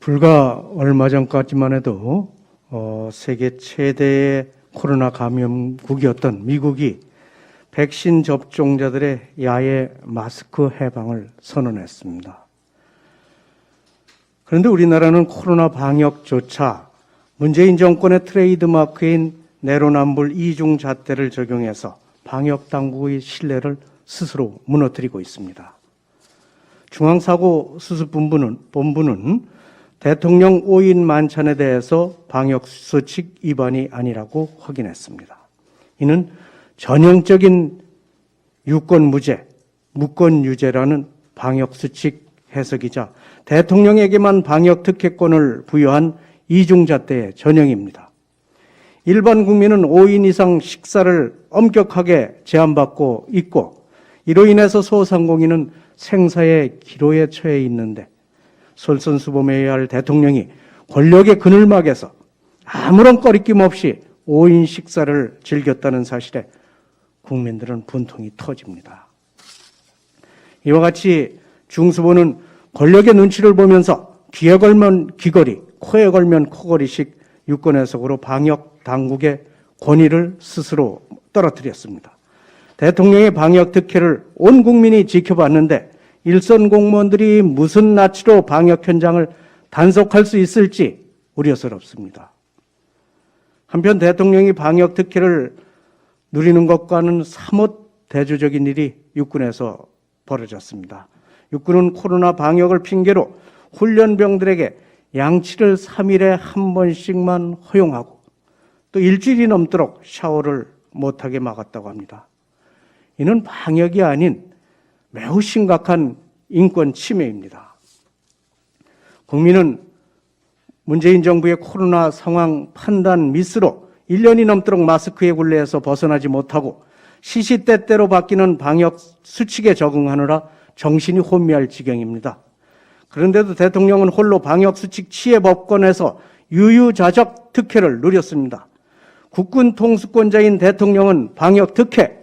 불과 얼마 전까지만 해도 세계 최대의 코로나 감염국이었던 미국이 백신 접종자들의 야외 마스크 해방을 선언했습니다. 그런데 우리나라는 코로나 방역조차 문재인 정권의 트레이드마크인 내로남불 이중 잣대를 적용해서 방역당국의 신뢰를 스스로 무너뜨리고 있습니다. 중앙사고수습본부는 대통령 5인 만찬에 대해서 방역수칙 위반이 아니라고 확인했습니다. 이는 전형적인 유권무죄, 무권유죄라는 방역수칙 해석이자 대통령에게만 방역특혜권을 부여한 이중잣대의 전형입니다. 일반 국민은 5인 이상 식사를 엄격하게 제한받고 있고 이로 인해서 소상공인은 생사의 기로에 처해 있는데 솔선수범해야 할 대통령이 권력의 그늘막에서 아무런 꺼리낌 없이 5인 식사를 즐겼다는 사실에 국민들은 분통이 터집니다. 이와 같이 중수부는 권력의 눈치를 보면서 귀에 걸면 귀걸이, 코에 걸면 코걸이식 유권해석으로 방역 당국의 권위를 스스로 떨어뜨렸습니다. 대통령의 방역 특혜를 온 국민이 지켜봤는데 일선 공무원들이 무슨 낯으로 방역 현장을 단속할 수 있을지 우려스럽습니다. 한편 대통령이 방역 특혜를 누리는 것과는 사뭇 대조적인 일이 육군에서 벌어졌습니다. 육군은 코로나 방역을 핑계로 훈련병들에게 양치를 3일에 한 번씩만 허용하고 또 일주일이 넘도록 샤워를 못하게 막았다고 합니다. 이는 방역이 아닌 매우 심각한 인권 침해입니다. 국민은 문재인 정부의 코로나 상황 판단 미스로 1년이 넘도록 마스크의 굴레에서 벗어나지 못하고 시시때때로 바뀌는 방역 수칙에 적응하느라 정신이 혼미할 지경입니다. 그런데도 대통령은 홀로 방역 수칙 취해 법권에서 유유자적 특혜를 누렸습니다. 국군 통수권자인 대통령은 방역 특혜,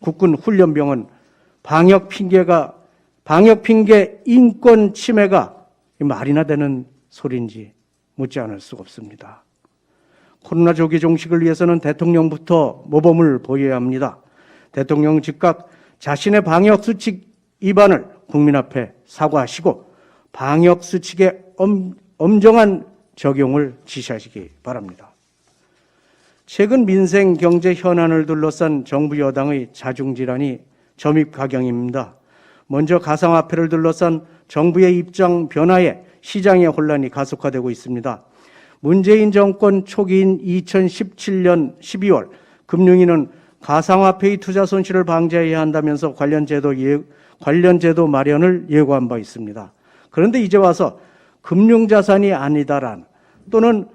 국군 훈련병은 방역 핑계 인권 침해가 말이나 되는 소리인지 묻지 않을 수가 없습니다. 코로나 조기 종식을 위해서는 대통령부터 모범을 보여야 합니다. 대통령 즉각 자신의 방역 수칙 위반을 국민 앞에 사과하시고 방역 수칙의 엄정한 적용을 지시하시기 바랍니다. 최근 민생 경제 현안을 둘러싼 정부 여당의 자중질환이 점입가경입니다. 먼저 가상화폐를 둘러싼 정부의 입장 변화에 시장의 혼란이 가속화되고 있습니다. 문재인 정권 초기인 2017년 12월 금융위는 가상화폐의 투자 손실을 방지해야 한다면서 관련 제도 마련을 예고한 바 있습니다. 그런데 이제 와서 금융자산이 아니다란 또는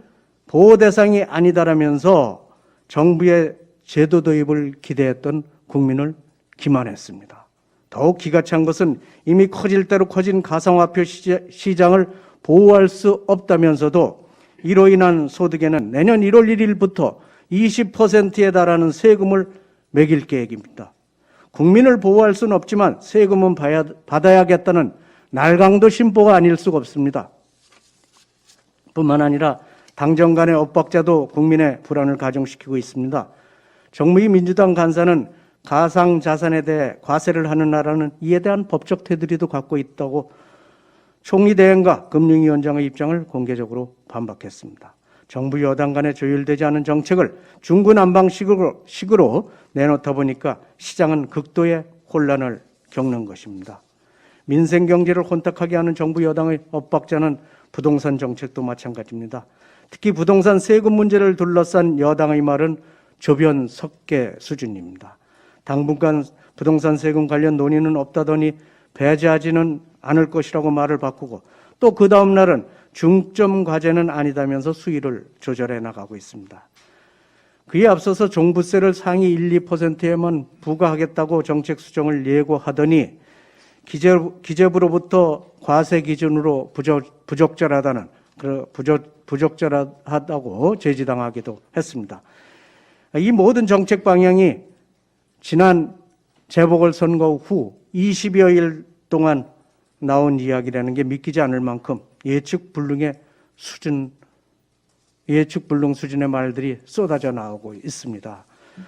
보호 대상이 아니다라면서 정부의 제도 도입을 기대했던 국민을 기만했습니다. 더욱 기가 찬 것은 이미 커질 대로 커진 가상화폐 시장을 보호할 수 없다면서도 이로 인한 소득에는 내년 1월 1일부터 20%에 달하는 세금을 매길 계획입니다. 국민을 보호할 수는 없지만 세금은 받아야겠다는 날강도 심보가 아닐 수가 없습니다. 뿐만 아니라 당정 간의 엇박자도 국민의 불안을 가중시키고 있습니다. 정무위 민주당 간사는 가상자산에 대해 과세를 하는 나라는 이에 대한 법적 테두리도 갖고 있다고 총리 대행과 금융위원장의 입장을 공개적으로 반박했습니다. 정부 여당 간에 조율되지 않은 정책을 중구난방식으로 내놓다 보니까 시장은 극도의 혼란을 겪는 것입니다. 민생 경제를 혼탁하게 하는 정부 여당의 엇박자는 부동산 정책도 마찬가지입니다. 특히 부동산 세금 문제를 둘러싼 여당의 말은 조변석계 수준입니다. 당분간 부동산 세금 관련 논의는 없다더니 배제하지는 않을 것이라고 말을 바꾸고 또 그 다음 날은 중점 과제는 아니다면서 수위를 조절해 나가고 있습니다. 그에 앞서서 종부세를 상위 1, 2%에만 부과하겠다고 정책 수정을 예고하더니 기재부로부터 과세 기준으로 부적절하다고 제지당하기도 했습니다. 이 모든 정책 방향이 지난 재보궐선거 후 20여일 동안 나온 이야기라는 게 믿기지 않을 만큼 예측불능 수준의 말들이 쏟아져 나오고 있습니다.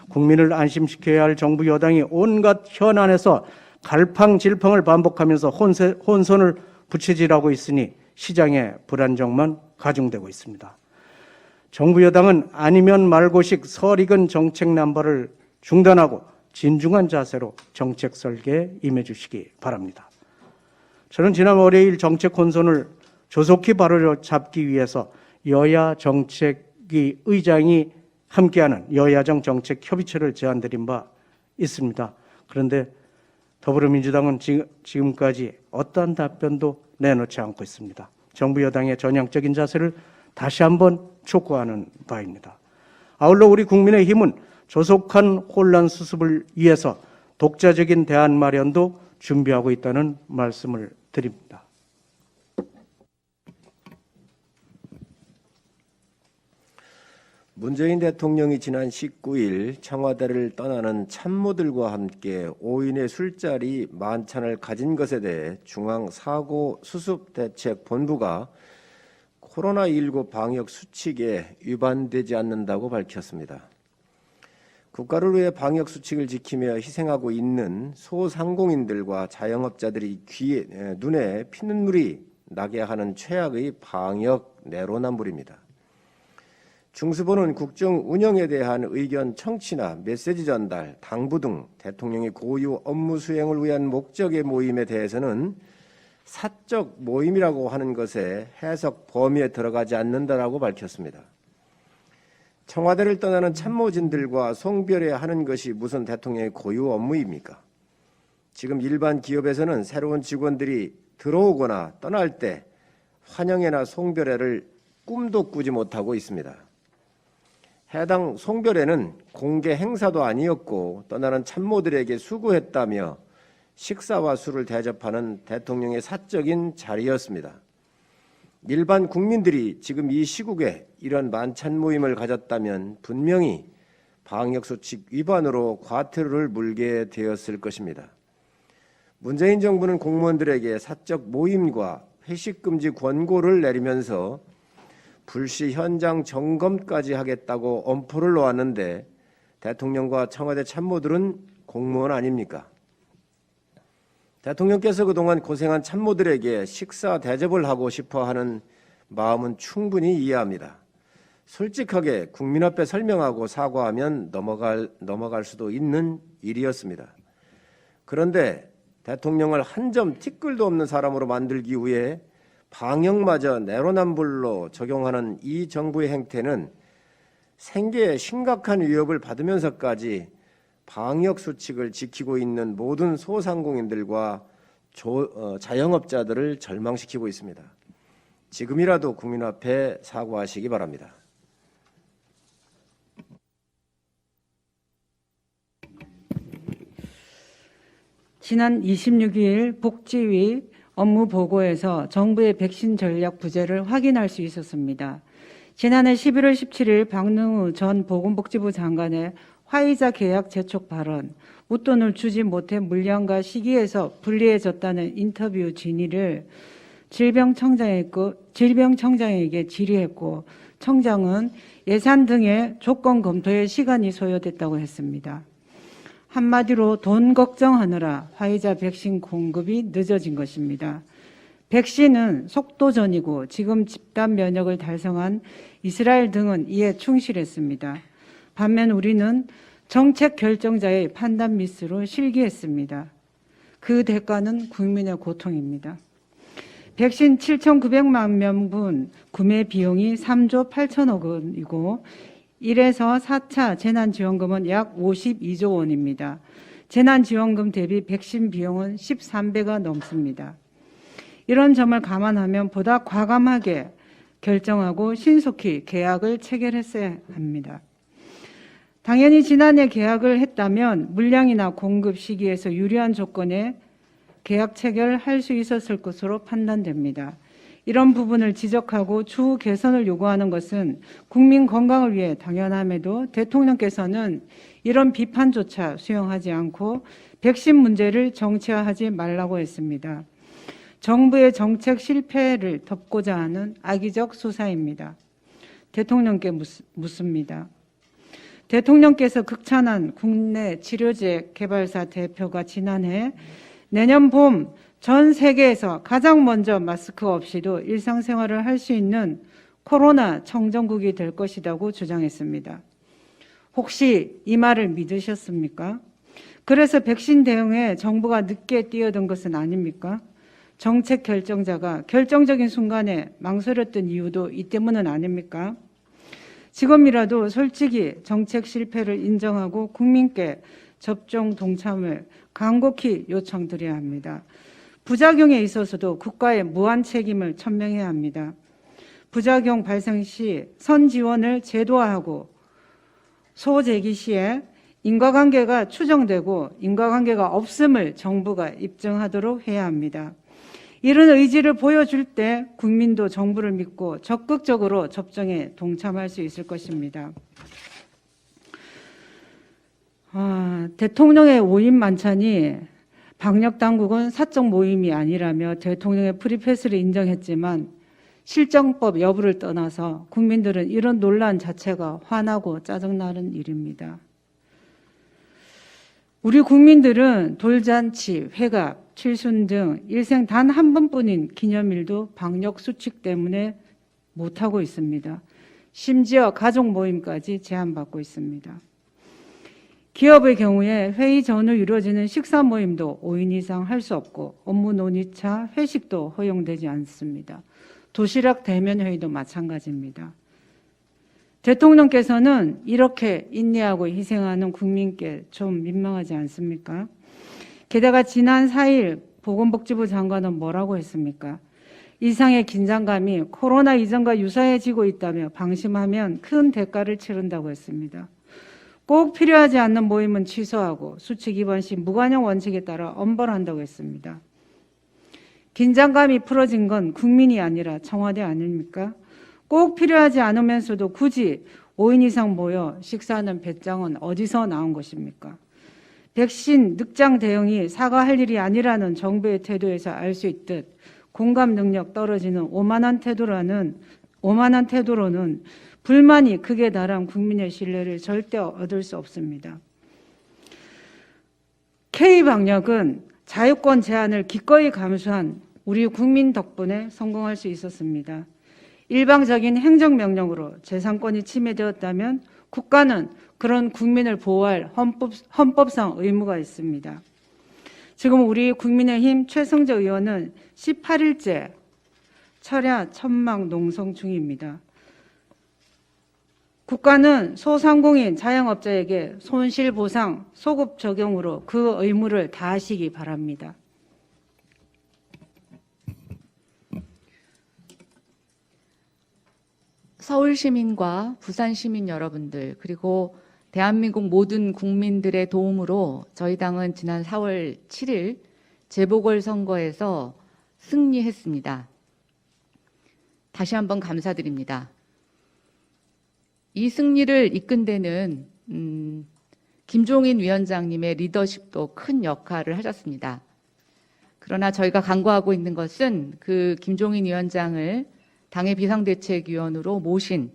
국민을 안심시켜야 할 정부 여당이 온갖 현안에서 갈팡질팡을 반복하면서 혼선을 부채질하고 있으니 시장의 불안정만 가중되고 있습니다. 정부 여당은 아니면 말고식 설익은 정책 남발을 중단하고 진중한 자세로 정책 설계에 임해 주시기 바랍니다. 저는 지난 월요일 정책 혼선을 조속히 바로잡기 위해서 여야 정책위 의장이 함께하는 여야정 정책협의체를 제안드린 바 있습니다. 그런데 더불어민주당은 지금까지 어떠한 답변도 내놓지 않고 있습니다. 정부 여당의 전향적인 자세를 다시 한번 촉구하는 바입니다. 아울러 우리 국민의힘은 조속한 혼란 수습을 위해서 독자적인 대안 마련도 준비하고 있다는 말씀을 드립니다. 문재인 대통령이 지난 19일 청와대를 떠나는 참모들과 함께 5인의 술자리 만찬을 가진 것에 대해 중앙사고수습대책본부가 코로나19 방역 수칙에 위반되지 않는다고 밝혔습니다. 국가를 위해 방역 수칙을 지키며 희생하고 있는 소상공인들과 자영업자들이 눈에 피눈물이 나게 하는 최악의 방역 내로남불입니다. 중수본은 국정 운영에 대한 의견 청취나 메시지 전달, 당부 등 대통령의 고유 업무 수행을 위한 목적의 모임에 대해서는 사적 모임이라고 하는 것에 해석 범위에 들어가지 않는다라고 밝혔습니다. 청와대를 떠나는 참모진들과 송별회하는 것이 무슨 대통령의 고유 업무입니까? 지금 일반 기업에서는 새로운 직원들이 들어오거나 떠날 때 환영회나 송별회를 꿈도 꾸지 못하고 있습니다. 해당 송별회는 공개 행사도 아니었고 떠나는 참모들에게 수고했다며 식사와 술을 대접하는 대통령의 사적인 자리였습니다. 일반 국민들이 지금 이 시국에 이런 만찬 모임을 가졌다면 분명히 방역수칙 위반으로 과태료를 물게 되었을 것입니다. 문재인 정부는 공무원들에게 사적 모임과 회식 금지 권고를 내리면서 불시 현장 점검까지 하겠다고 엄포를 놓았는데 대통령과 청와대 참모들은 공무원 아닙니까? 대통령께서 그동안 고생한 참모들에게 식사 대접을 하고 싶어 하는 마음은 충분히 이해합니다. 솔직하게 국민 앞에 설명하고 사과하면 넘어갈 수도 있는 일이었습니다. 그런데 대통령을 한 점 티끌도 없는 사람으로 만들기 위해 방역마저 내로남불로 적용하는 이 정부의 행태는 생계에 심각한 위협을 받으면서까지 방역 수칙을 지키고 있는 모든 소상공인들과 자영업자들을 절망시키고 있습니다. 지금이라도 국민 앞에 사과하시기 바랍니다. 지난 26일 복지위 업무 보고에서 정부의 백신 전략 부재를 확인할 수 있었습니다. 지난해 11월 17일 박능우 전 보건복지부 장관의 화이자 계약 재촉 발언, 웃돈을 주지 못해 물량과 시기에서 불리해졌다는 인터뷰 진위를 질병청장에게 질의했고 청장은 예산 등의 조건 검토에 시간이 소요됐다고 했습니다. 한마디로 돈 걱정하느라 화이자 백신 공급이 늦어진 것입니다. 백신은 속도전이고 지금 집단 면역을 달성한 이스라엘 등은 이에 충실했습니다. 반면 우리는 정책 결정자의 판단 미스로 실기했습니다. 그 대가는 국민의 고통입니다. 백신 7,900만 명분 구매 비용이 3조 8천억 원이고 1에서 4차 재난지원금은 약 52조 원입니다. 재난지원금 대비 백신 비용은 13배가 넘습니다. 이런 점을 감안하면 보다 과감하게 결정하고 신속히 계약을 체결했어야 합니다. 당연히 지난해 계약을 했다면 물량이나 공급 시기에서 유리한 조건에 계약 체결할 수 있었을 것으로 판단됩니다. 이런 부분을 지적하고 추후 개선을 요구하는 것은 국민 건강을 위해 당연함에도 대통령께서는 이런 비판조차 수용하지 않고 백신 문제를 정치화하지 말라고 했습니다. 정부의 정책 실패를 덮고자 하는 악의적 수사입니다. 대통령께 묻습니다. 대통령께서 극찬한 국내 치료제 개발사 대표가 지난해 내년 봄 전 세계에서 가장 먼저 마스크 없이도 일상생활을 할 수 있는 코로나 청정국이 될 것이라고 주장했습니다. 혹시 이 말을 믿으셨습니까? 그래서 백신 대응에 정부가 늦게 뛰어든 것은 아닙니까? 정책 결정자가 결정적인 순간에 망설였던 이유도 이 때문은 아닙니까? 지금이라도 솔직히 정책 실패를 인정하고 국민께 접종 동참을 간곡히 요청드려야 합니다. 부작용에 있어서도 국가의 무한 책임을 천명해야 합니다. 부작용 발생 시 선지원을 제도화하고 소재기 시에 인과관계가 추정되고 인과관계가 없음을 정부가 입증하도록 해야 합니다. 이런 의지를 보여줄 때 국민도 정부를 믿고 적극적으로 접종에 동참할 수 있을 것입니다. 대통령의 5인 만찬이 방역당국은 사적 모임이 아니라며 대통령의 프리패스를 인정했지만 실정법 여부를 떠나서 국민들은 이런 논란 자체가 화나고 짜증나는 일입니다. 우리 국민들은 돌잔치, 회갑, 칠순 등 일생 단 한 번뿐인 기념일도 방역 수칙 때문에 못하고 있습니다. 심지어 가족 모임까지 제한받고 있습니다. 기업의 경우에 회의 전후 이루어지는 식사 모임도 5인 이상 할 수 없고 업무 논의차 회식도 허용되지 않습니다. 도시락 대면 회의도 마찬가지입니다. 대통령께서는 이렇게 인내하고 희생하는 국민께 좀 민망하지 않습니까? 게다가 지난 4일 보건복지부 장관은 뭐라고 했습니까? 이상의 긴장감이 코로나 이전과 유사해지고 있다며 방심하면 큰 대가를 치른다고 했습니다. 꼭 필요하지 않는 모임은 취소하고 수칙 위반 시 무관용 원칙에 따라 엄벌한다고 했습니다. 긴장감이 풀어진 건 국민이 아니라 청와대 아닙니까? 꼭 필요하지 않으면서도 굳이 5인 이상 모여 식사하는 배짱은 어디서 나온 것입니까? 백신 늑장 대응이 사과할 일이 아니라는 정부의 태도에서 알 수 있듯 공감 능력 떨어지는 오만한 태도로는 불만이 극에 달한 국민의 신뢰를 절대 얻을 수 없습니다. K방역은 자유권 제한을 기꺼이 감수한 우리 국민 덕분에 성공할 수 있었습니다. 일방적인 행정명령으로 재산권이 침해되었다면 국가는 그런 국민을 보호할 헌법상 의무가 있습니다. 지금 우리 국민의힘 최승재 의원은 18일째 철야 천막 농성 중입니다. 국가는 소상공인 자영업자에게 손실보상 소급 적용으로 그 의무를 다하시기 바랍니다. 서울 시민과 부산 시민 여러분들 그리고 대한민국 모든 국민들의 도움으로 저희 당은 지난 4월 7일 재보궐선거에서 승리했습니다. 다시 한번 감사드립니다. 이 승리를 이끈 데는 김종인 위원장님의 리더십도 큰 역할을 하셨습니다. 그러나 저희가 간구하고 있는 것은 그 김종인 위원장을 당의 비상대책위원으로 모신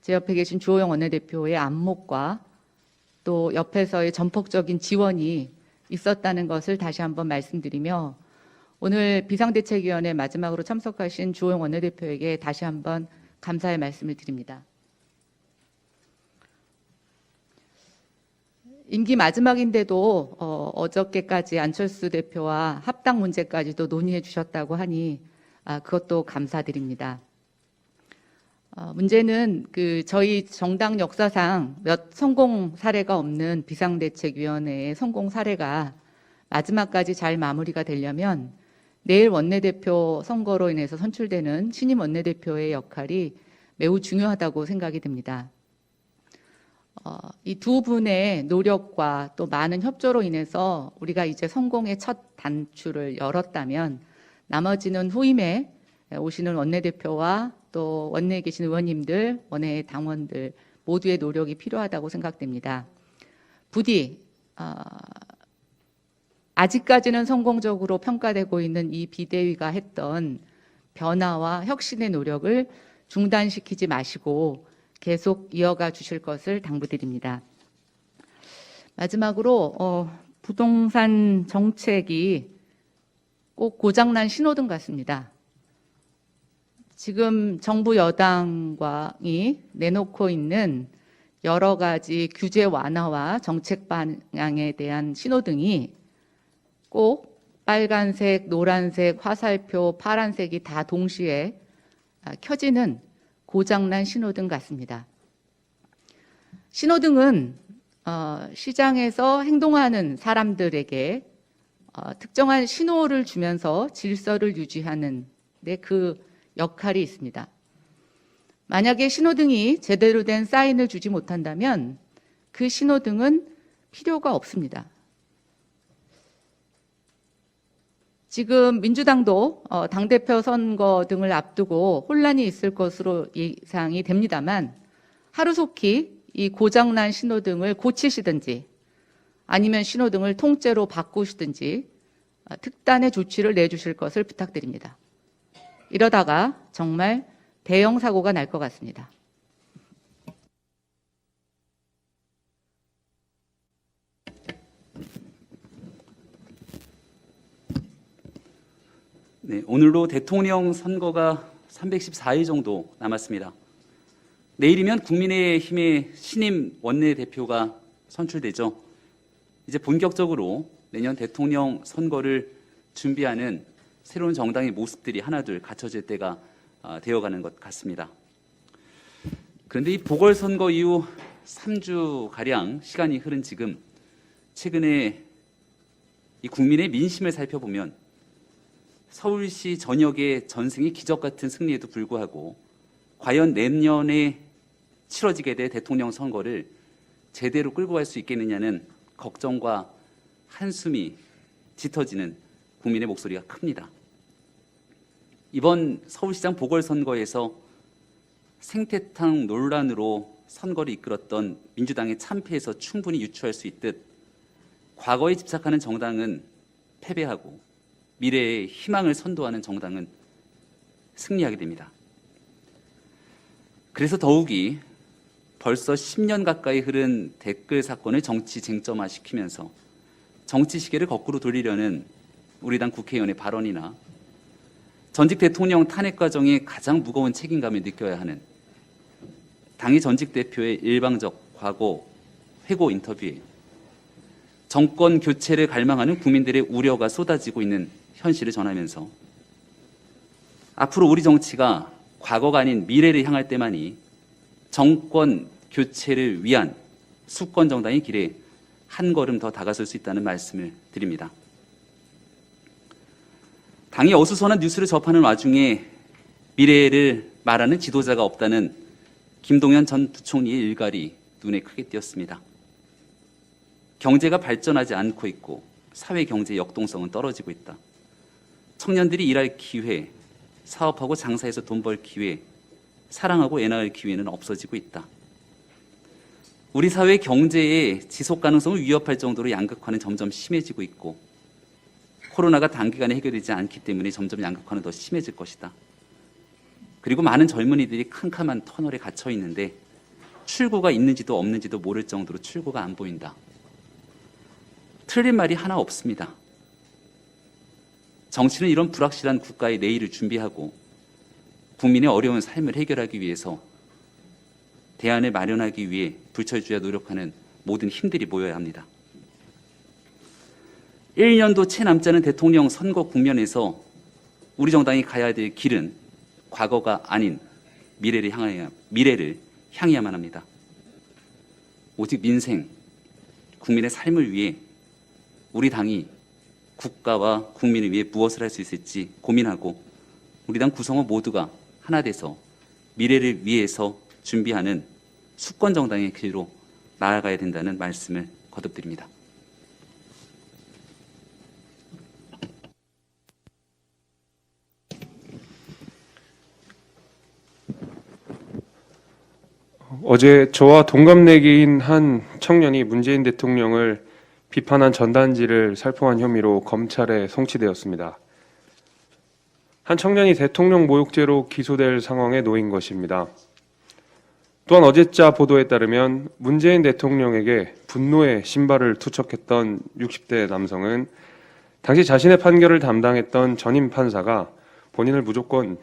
제 옆에 계신 주호영 원내대표의 안목과 또 옆에서의 전폭적인 지원이 있었다는 것을 다시 한번 말씀드리며 오늘 비상대책위원회 마지막으로 참석하신 주호영 원내대표에게 다시 한번 감사의 말씀을 드립니다. 임기 마지막인데도 어저께까지 안철수 대표와 합당 문제까지도 논의해 주셨다고 하니 그것도 감사드립니다. 문제는 저희 정당 역사상 몇 성공 사례가 없는 비상대책위원회의 성공 사례가 마지막까지 잘 마무리가 되려면 내일 원내대표 선거로 인해서 선출되는 신임 원내대표의 역할이 매우 중요하다고 생각이 듭니다. 이 두 분의 노력과 또 많은 협조로 인해서 우리가 이제 성공의 첫 단추를 열었다면 나머지는 후임에 오시는 원내대표와 또 원내에 계신 의원님들, 원내 당원들 모두의 노력이 필요하다고 생각됩니다. 부디 아직까지는 성공적으로 평가되고 있는 이 비대위가 했던 변화와 혁신의 노력을 중단시키지 마시고 계속 이어가 주실 것을 당부드립니다. 마지막으로 부동산 정책이 꼭 고장난 신호등 같습니다. 지금 정부 여당이 내놓고 있는 여러 가지 규제 완화와 정책 방향에 대한 신호등이 꼭 빨간색, 노란색, 화살표, 파란색이 다 동시에 켜지는 고장난 신호등 같습니다. 신호등은 시장에서 행동하는 사람들에게 특정한 신호를 주면서 질서를 유지하는 데 그 역할이 있습니다. 만약에 신호등이 제대로 된 사인을 주지 못한다면 그 신호등은 필요가 없습니다. 지금 민주당도 당대표 선거 등을 앞두고 혼란이 있을 것으로 예상이 됩니다만 하루속히 이 고장난 신호등을 고치시든지 아니면 신호등을 통째로 바꾸시든지 특단의 조치를 내주실 것을 부탁드립니다. 이러다가 정말 대형 사고가 날 것 같습니다. 네, 오늘로 대통령 선거가 314일 정도 남았습니다. 내일이면 국민의힘의 신임 원내대표가 선출되죠. 이제 본격적으로 내년 대통령 선거를 준비하는 새로운 정당의 모습들이 하나둘 갖춰질 때가 되어가는 것 같습니다. 그런데 이 보궐선거 이후 3주가량 시간이 흐른 지금 최근에 이 국민의 민심을 살펴보면 서울시 전역의 전승이 기적 같은 승리에도 불구하고 과연 내년에 치러지게 될 대통령 선거를 제대로 끌고 갈 수 있겠느냐는 걱정과 한숨이 짙어지는 국민의 목소리가 큽니다. 이번 서울시장 보궐선거에서 생태탕 논란으로 선거를 이끌었던 민주당의 참패에서 충분히 유추할 수 있듯 과거에 집착하는 정당은 패배하고 미래의 희망을 선도하는 정당은 승리하게 됩니다. 그래서 더욱이 벌써 10년 가까이 흐른 댓글 사건을 정치 쟁점화시키면서 정치 시계를 거꾸로 돌리려는 우리 당 국회의원의 발언이나 전직 대통령 탄핵 과정에 가장 무거운 책임감을 느껴야 하는 당의 전직 대표의 일방적 과거 회고 인터뷰에 정권 교체를 갈망하는 국민들의 우려가 쏟아지고 있는 현실을 전하면서 앞으로 우리 정치가 과거가 아닌 미래를 향할 때만이 정권 교체를 위한 수권 정당의 길에 한 걸음 더 다가설 수 있다는 말씀을 드립니다. 당이 어수선한 뉴스를 접하는 와중에 미래를 말하는 지도자가 없다는 김동연 전 부총리의 일갈이 눈에 크게 띄었습니다. 경제가 발전하지 않고 있고 사회 경제 역동성은 떨어지고 있다. 청년들이 일할 기회, 사업하고 장사해서 돈 벌 기회, 사랑하고 애 낳을 기회는 없어지고 있다. 우리 사회 경제의 지속 가능성을 위협할 정도로 양극화는 점점 심해지고 있고 코로나가 단기간에 해결되지 않기 때문에 점점 양극화는 더 심해질 것이다. 그리고 많은 젊은이들이 캄캄한 터널에 갇혀 있는데 출구가 있는지도 없는지도 모를 정도로 출구가 안 보인다. 틀린 말이 하나 없습니다. 정치는 이런 불확실한 국가의 내일을 준비하고 국민의 어려운 삶을 해결하기 위해서 대안을 마련하기 위해 불철주야 노력하는 모든 힘들이 모여야 합니다. 1년도 채 남지 않은 대통령 선거 국면에서 우리 정당이 가야 될 길은 과거가 아닌 미래를 향해야만 합니다. 오직 민생, 국민의 삶을 위해 우리 당이 국가와 국민을 위해 무엇을 할 수 있을지 고민하고 우리 당 구성원 모두가 하나 돼서 미래를 위해서 준비하는 수권 정당의 길로 나아가야 된다는 말씀을 거듭드립니다. 어제 저와 동갑내기인 한 청년이 문재인 대통령을 비판한 전단지를 살포한 혐의로 검찰에 송치되었습니다. 한 청년이 대통령 모욕죄로 기소될 상황에 놓인 것입니다. 또한 어제자 보도에 따르면 문재인 대통령에게 분노의 신발을 투척했던 60대 남성은 당시 자신의 판결을 담당했던 전임 판사가 본인을 무조건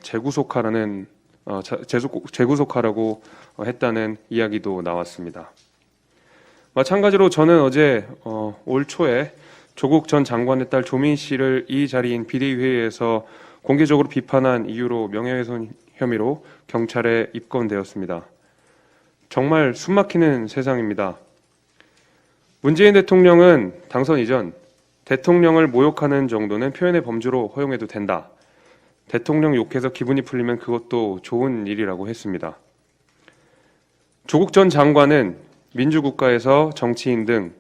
재구속하라고 했다는 이야기도 나왔습니다. 마찬가지로 저는 어제 올 초에 조국 전 장관의 딸 조민 씨를 이 자리인 비대위회의에서 공개적으로 비판한 이유로 명예훼손 혐의로 경찰에 입건되었습니다. 정말 숨막히는 세상입니다. 문재인 대통령은 당선 이전 대통령을 모욕하는 정도는 표현의 범주로 허용해도 된다. 대통령 욕해서 기분이 풀리면 그것도 좋은 일이라고 했습니다. 조국 전 장관은 민주국가에서 정치인 등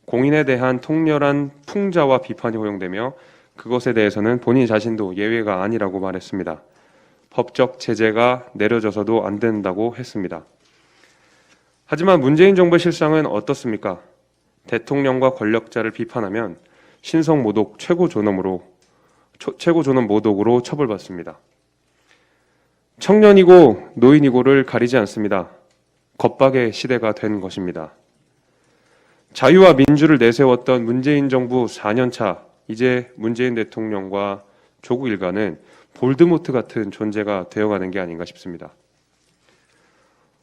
공인에 대한 통렬한 풍자와 비판이 허용되며 그것에 대해서는 본인 자신도 예외가 아니라고 말했습니다. 법적 제재가 내려져서도 안 된다고 했습니다. 하지만 문재인 정부의 실상은 어떻습니까? 대통령과 권력자를 비판하면 신성 모독 최고 존엄 모독으로 처벌받습니다. 청년이고 노인이고를 가리지 않습니다. 겁박의 시대가 된 것입니다. 자유와 민주를 내세웠던 문재인 정부 4년차, 이제 문재인 대통령과 조국 일가는 볼드모트 같은 존재가 되어가는 게 아닌가 싶습니다.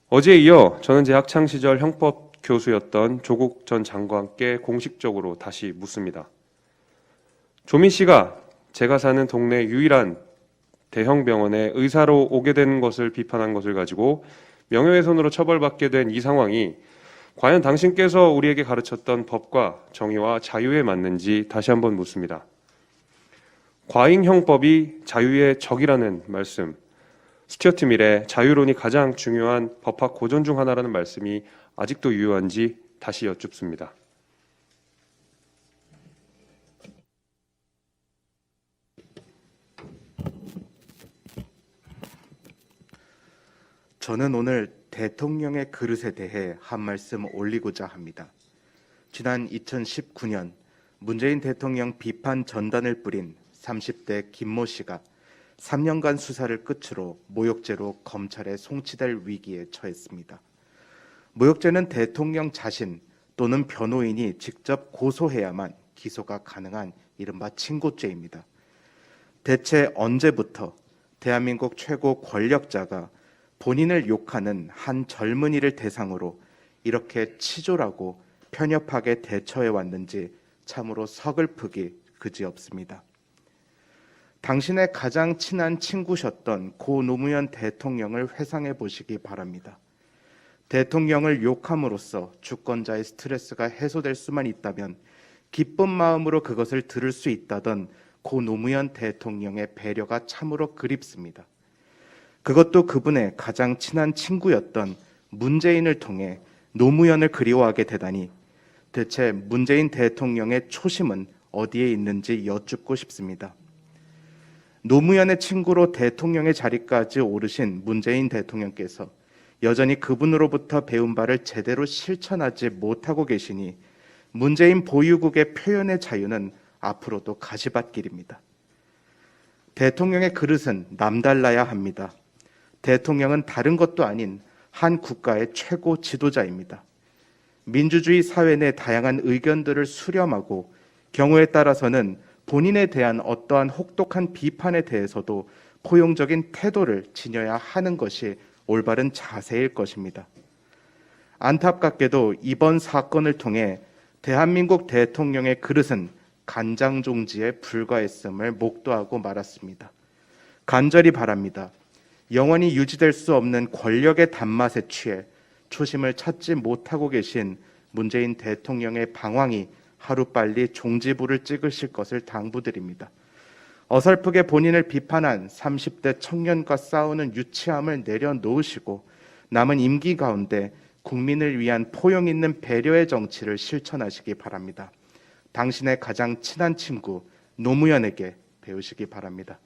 어제에 이어 저는 제 학창시절 형법 교수였던 조국 전 장관께 공식적으로 다시 묻습니다. 조민 씨가 제가 사는 동네 유일한 대형 병원에 의사로 오게 된 것을 비판한 것을 가지고 명예훼손으로 처벌받게 된 이 상황이 과연 당신께서 우리에게 가르쳤던 법과 정의와 자유에 맞는지 다시 한번 묻습니다. 과잉형법이 자유의 적이라는 말씀, 스튜어트 밀의 자유론이 가장 중요한 법학 고전 중 하나라는 말씀이 아직도 유효한지 다시 여쭙습니다. 저는 오늘 대통령의 그릇에 대해 한 말씀 올리고자 합니다. 지난 2019년 문재인 대통령 비판 전단을 뿌린 30대 김모 씨가 3년간 수사를 끝으로 모욕죄로 검찰에 송치될 위기에 처했습니다. 모욕죄는 대통령 자신 또는 변호인이 직접 고소해야만 기소가 가능한 이른바 친고죄입니다. 대체 언제부터 대한민국 최고 권력자가 본인을 욕하는 한 젊은이를 대상으로 이렇게 치졸하고 편협하게 대처해 왔는지 참으로 서글프기 그지없습니다. 당신의 가장 친한 친구셨던 고 노무현 대통령을 회상해 보시기 바랍니다. 대통령을 욕함으로써 주권자의 스트레스가 해소될 수만 있다면 기쁜 마음으로 그것을 들을 수 있다던 고 노무현 대통령의 배려가 참으로 그립습니다. 그것도 그분의 가장 친한 친구였던 문재인을 통해 노무현을 그리워하게 되다니 대체 문재인 대통령의 초심은 어디에 있는지 여쭙고 싶습니다. 노무현의 친구로 대통령의 자리까지 오르신 문재인 대통령께서 여전히 그분으로부터 배운 바를 제대로 실천하지 못하고 계시니 문재인 보유국의 표현의 자유는 앞으로도 가시밭길입니다. 대통령의 그릇은 남달라야 합니다. 대통령은 다른 것도 아닌 한 국가의 최고 지도자입니다. 민주주의 사회 내 다양한 의견들을 수렴하고 경우에 따라서는 본인에 대한 어떠한 혹독한 비판에 대해서도 포용적인 태도를 지녀야 하는 것이 올바른 자세일 것입니다. 안타깝게도 이번 사건을 통해 대한민국 대통령의 그릇은 간장종지에 불과했음을 목도하고 말았습니다. 간절히 바랍니다. 영원히 유지될 수 없는 권력의 단맛에 취해 초심을 찾지 못하고 계신 문재인 대통령의 방황이 하루빨리 종지부를 찍으실 것을 당부드립니다. 어설프게 본인을 비판한 30대 청년과 싸우는 유치함을 내려놓으시고 남은 임기 가운데 국민을 위한 포용 있는 배려의 정치를 실천하시기 바랍니다. 당신의 가장 친한 친구 노무현에게 배우시기 바랍니다.